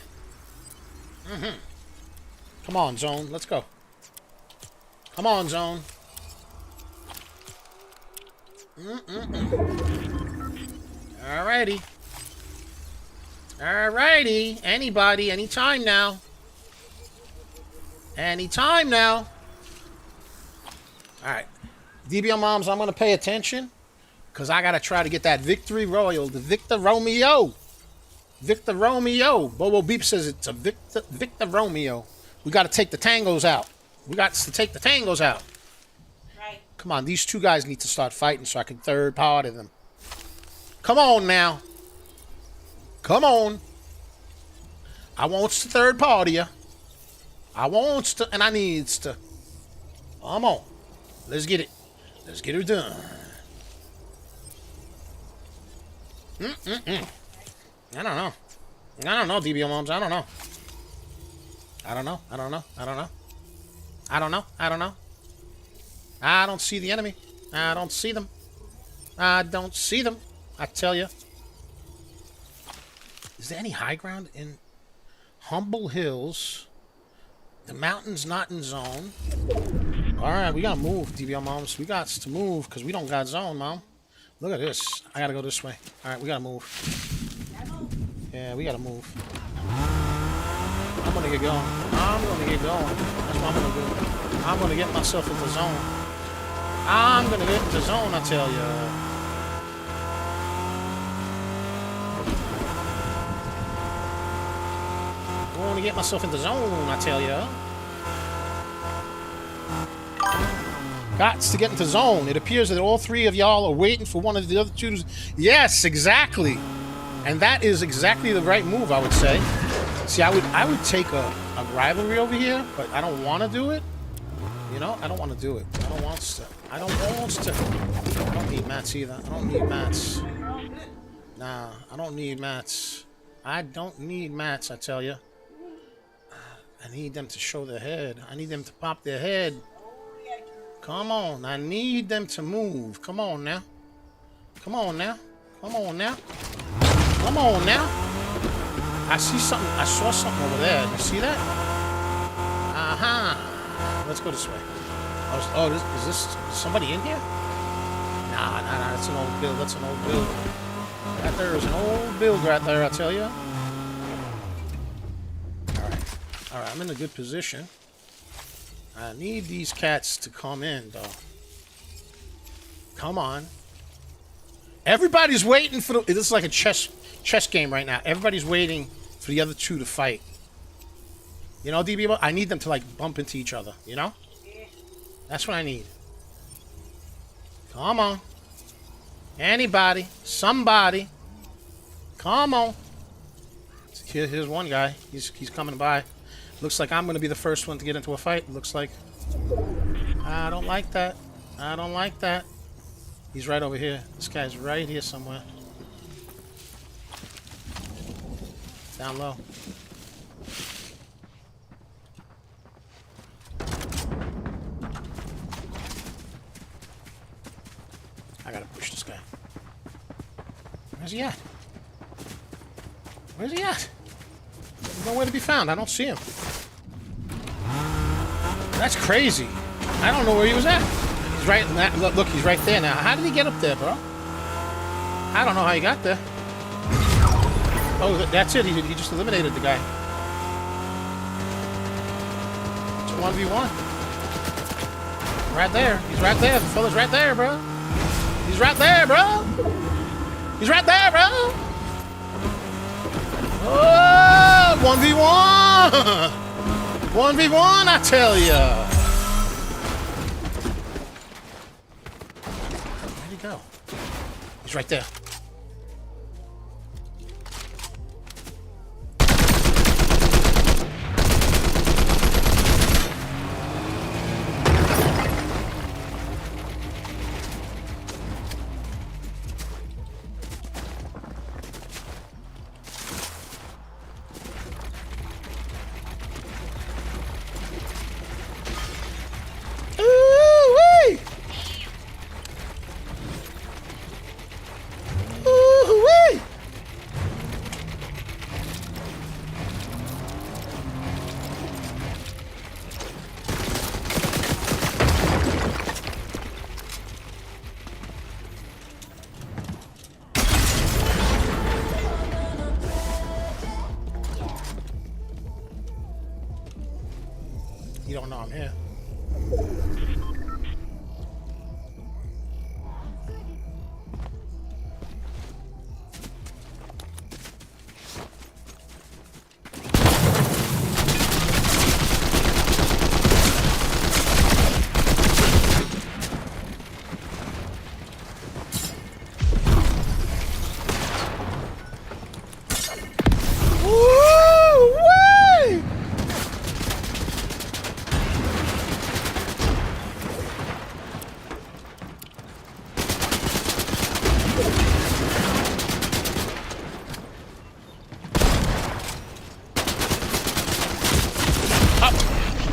Come on, Zone. Let's go. Come on, Zone. Alrighty. Alrighty. Anybody, anytime now. Anytime now. Alright. DBL Moms, I'm going to pay attention. Because I got to try to get that Victory Royal. The Victor Romeo. Victor Romeo. Bobo Beep says it's a Victor Romeo. We got to take the tangos out. We got to take the tangos out. Right. Come on, these two guys need to start fighting so I can third party them. Come on now. Come on. I wants to third party you. I wants to and I needs to. Come on. Let's get it. Let's get her done. I don't know. I don't know, DBL Moms. I don't know. I don't know. I don't see the enemy. I don't see them. I tell you. Is there any high ground in Humble Hills? The mountain's not in zone. Alright, we gotta move, DBL Moms. We got to move because we don't got zone, Mom. Look at this. I gotta go this way. Alright, we gotta move. Yeah, we gotta move. I'm gonna get going. That's what I'm gonna do. I'm gonna get myself into zone. I'm gonna get into zone, I tell ya. I'm gonna get myself into zone, I tell ya. Gots to get into zone. It appears that all three of y'all are waiting for one of the other two to... Yes, exactly. And that is exactly the right move, I would say. See, I would take a rivalry over here, but I don't want to do it. You know, I don't want to do it. I don't want to. I don't need mats either. I don't need mats. Nah, I don't need mats. I don't need mats, I tell you. I need them to show their head. I need them to pop their head. Come on. I need them to move. Come on now. Come on now. Come on now. Come on now. I see something. I saw something over there. You see that? Uh-huh. Let's go this way. Oh, is this somebody in here? Nah. That's an old build. That's an old build. Right there is an old build right there, I tell you. All right. I'm in a good position. I need these cats to come in, though. Come on. Everybody's waiting for the... This is like a chess game right now. Everybody's waiting for the other two to fight. You know, DB, I need them to, like, bump into each other, you know? That's what I need. Come on. Anybody. Somebody. Come on. Here's one guy. He's coming by. Looks like I'm going to be the first one to get into a fight. Looks like... I don't like that. I don't like that. He's right over here. This guy's right here somewhere. Down low. I gotta push this guy. Where's he at? Where's he at? He's nowhere to be found. I don't see him. That's crazy. I don't know where he was at. He's right. Look, he's right there now. How did he get up there, bro? I don't know how he got there. Oh, that's it. He just eliminated the guy. It's a 1v1. Right there. He's right there. The fella's right there, bro. He's right there, bro. He's right there, bro. Oh, 1v1. 1v1, I tell ya. Where'd he go? He's right there. You don't know I'm here.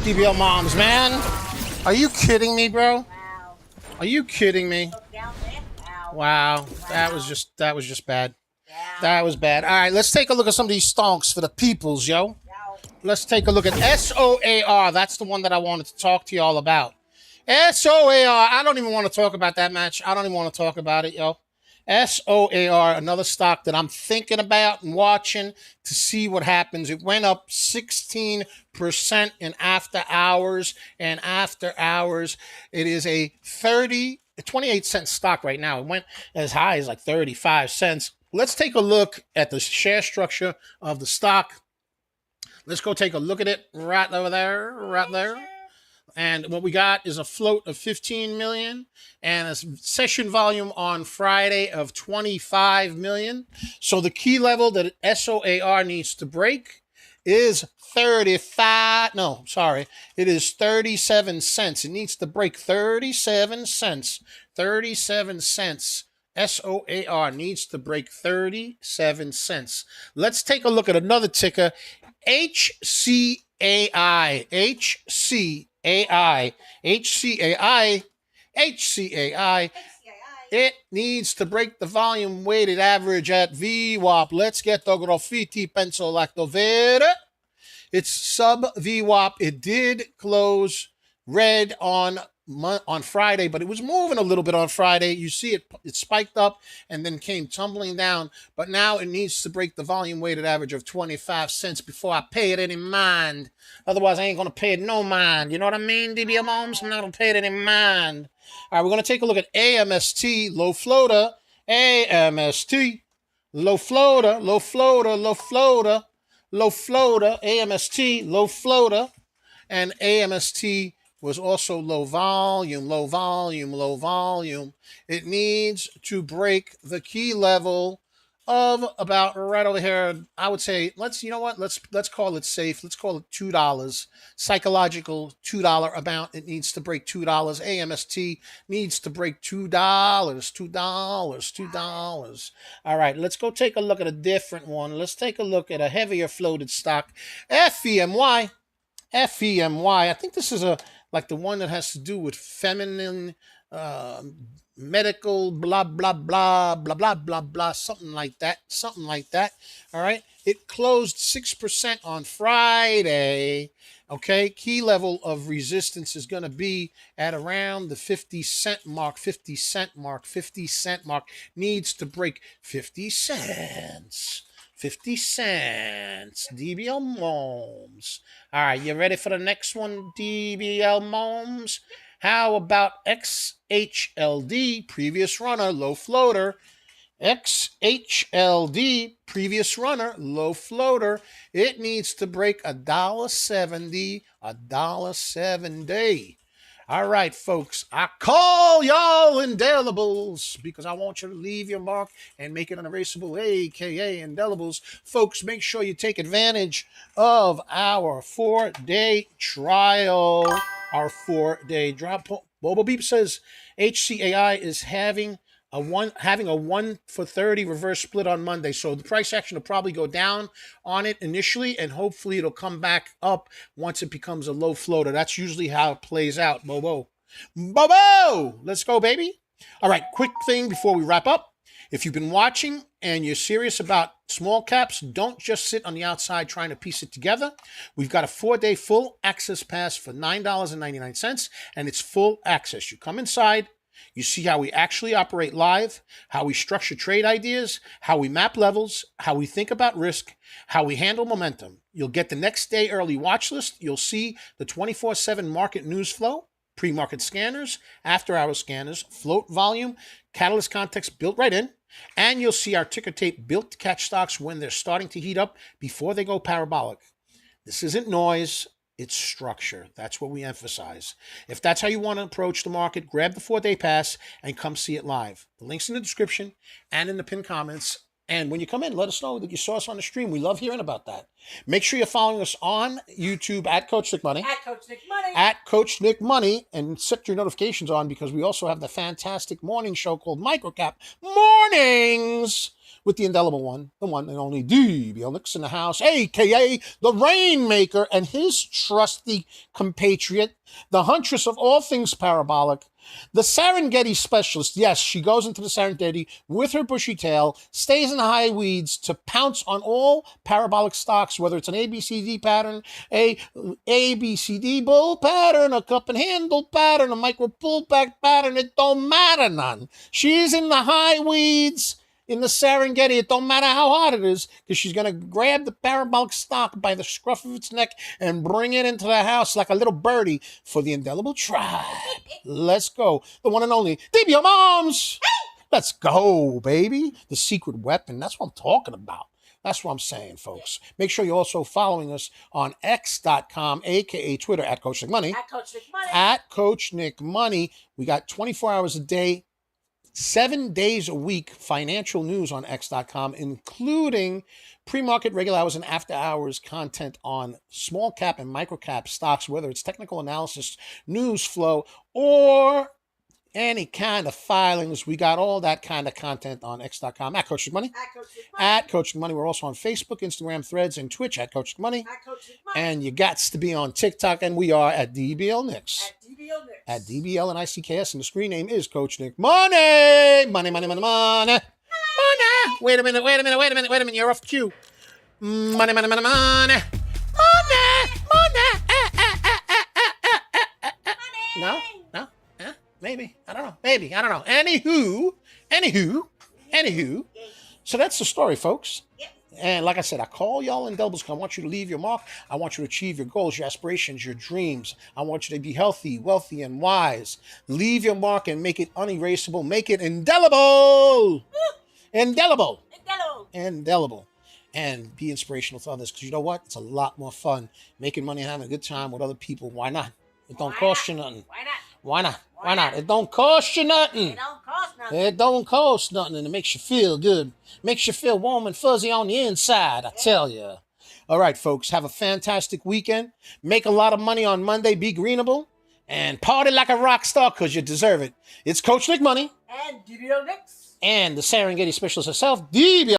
DBL moms, man. Are you kidding me, bro? Wow. Are you kidding me? Look down there. Wow. Wow. That was just bad. Yeah. That was bad. All right, let's take a look at some of these stonks for the peoples, yo. Wow. Let's take a look at SOAR. That's the one that I wanted to talk to y'all about. SOAR. I don't even want to talk about that match. I don't even want to talk about it, yo. SOAR, another stock that I'm thinking about and watching to see what happens. It went up 16% in after hours, and after hours, it is a 28-cent stock right now. It went as high as like 35 cents. Let's take a look at the share structure of the stock. Let's go take a look at it right over there, right there. And what we got is a float of 15 million and a session volume on Friday of 25 million. So the key level that SOAR needs to break is 35. No, sorry. It is 37 cents. It needs to break 37 cents. 37 cents. SOAR needs to break 37 cents. Let's take a look at another ticker. HCAI. HCAI. It needs to break the volume weighted average at VWAP. Let's get the graffiti pencil lacto verde. It's sub VWAP. It did close red on Friday, but it was moving a little bit on Friday. You see it spiked up and then came tumbling down, but now it needs to break the volume weighted average of 25 cents before I pay it any mind. Otherwise, I ain't going to pay it no mind. You know what I mean, DBM Moms? I'm not going to pay it any mind. All right, we're going to take a look at AMST, low floater, AMST, low floater, low floater, low floater, low floater, AMST, low floater, and AMST was also low volume, low volume, low volume. It needs to break the key level of about right over here. I would say let's call it safe. Let's call it $2. Psychological $2 amount. It needs to break $2. AMST needs to break $2. $2. All right, let's go take a look at a different one. Let's take a look at a heavier floated stock, FEMY. FEMY. I think this is like the one that has to do with feminine, medical, blah, blah, blah, blah, blah, blah, blah, something like that. All right. It closed 6% on Friday. Okay. Key level of resistance is going to be at around the 50 cent mark. 50 cent mark. 50 cent mark needs to break 50 cents. 50 cents. DBL Moms. All right, you ready for the next one, DBL Moms? How about XHLD, previous runner, low floater? XHLD, previous runner, low floater. It needs to break $1.70, $1.70. All right, folks, I call y'all indelibles because I want you to leave your mark and make it unerasable, a.k.a. indelibles. Folks, make sure you take advantage of our 4-day trial, our 4-day drop. Bobo Beep says HCAI is having a 1 for 30 reverse split on Monday. So the price action will probably go down on it initially, and hopefully it'll come back up once it becomes a low floater. That's usually how it plays out, Bobo. Bobo! Let's go, baby. All right, quick thing before we wrap up. If you've been watching and you're serious about small caps, don't just sit on the outside trying to piece it together. We've got a 4-day full access pass for $9.99, and it's full access. You come inside, you see how we actually operate live, how we structure trade ideas, how we map levels, how we think about risk, how we handle momentum. You'll get the next day early watch list. You'll see the 24/7 market news flow, pre-market scanners, after-hour scanners, float volume, catalyst context built right in, and you'll see our ticker tape built to catch stocks when they're starting to heat up before they go parabolic. This isn't noise. It's structure. That's what we emphasize. If that's how you want to approach the market, grab the 4-day pass and come see it live. The link's in the description and in the pinned comments. And when you come in, let us know that you saw us on the stream. We love hearing about that. Make sure you're following us on YouTube at Coach Nick Money. At Coach Nick Money. At Coach Nick Money. And set your notifications on because we also have the fantastic morning show called Microcap Mornings with the indelible one, the one and only DBL Nick's in the house, a.k.a. the Rainmaker, and his trusty compatriot, the huntress of all things parabolic, the Serengeti specialist. Yes, she goes into the Serengeti with her bushy tail, stays in the high weeds to pounce on all parabolic stocks, whether it's an ABCD pattern, a ABCD bull pattern, a cup and handle pattern, a micro pullback pattern. It don't matter none. She's in the high weeds in the Serengeti. It don't matter how hard it is, because she's going to grab the parabolic stock by the scruff of its neck and bring it into the house like a little birdie for the indelible tribe. Let's go. The one and only DBL Moms. Let's go, baby. The secret weapon. That's what I'm talking about. That's what I'm saying, folks. Make sure you're also following us on x.com, a.k.a. Twitter, at Coach Nick Money. At Coach Nick Money. At Coach Nick Money. We got 24 hours a day, 7 days a week financial news on x.com, including pre-market, regular hours, and after hours content on small cap and micro cap stocks, whether it's technical analysis, news flow, or any kind of filings. We got all that kind of content on x.com at Coach Nick Money. At Coach Nick Money. At Coach Nick Money. We're also on Facebook, Instagram, Threads, and Twitch at Coach Nick Money. At Coach Nick Money. And you got to be on TikTok, and we are at DBL Nicks. At DBL Nicks. At DBL and ICKS, and the screen name is Coach Nick Money. Money, money, money, money. Money. Wait a minute. You're off cue. Money, money, money, money. Money, money. No? No? Yeah? Maybe. I don't know. Maybe. I don't know. Anywho. So that's the story, folks. Yep. And like I said, I call y'all in doubles because I want you to leave your mark. I want you to achieve your goals, your aspirations, your dreams. I want you to be healthy, wealthy, and wise. Leave your mark and make it unerasable. Make it indelible. Indelible. Indelible. And be inspirational to others because you know what? It's a lot more fun making money and having a good time with other people. Why not? It don't cost you nothing. Why not? Why not? Why Why not? not? It don't cost you nothing. It don't cost nothing. It don't cost nothing, and it makes you feel good. Makes you feel warm and fuzzy on the inside, I tell you. All right, folks, have a fantastic weekend. Make a lot of money on Monday. Be greenable. And party like a rock star because you deserve it. It's Coach Nick Money And DBO Nicks. and the Serengeti Specialist herself, DB.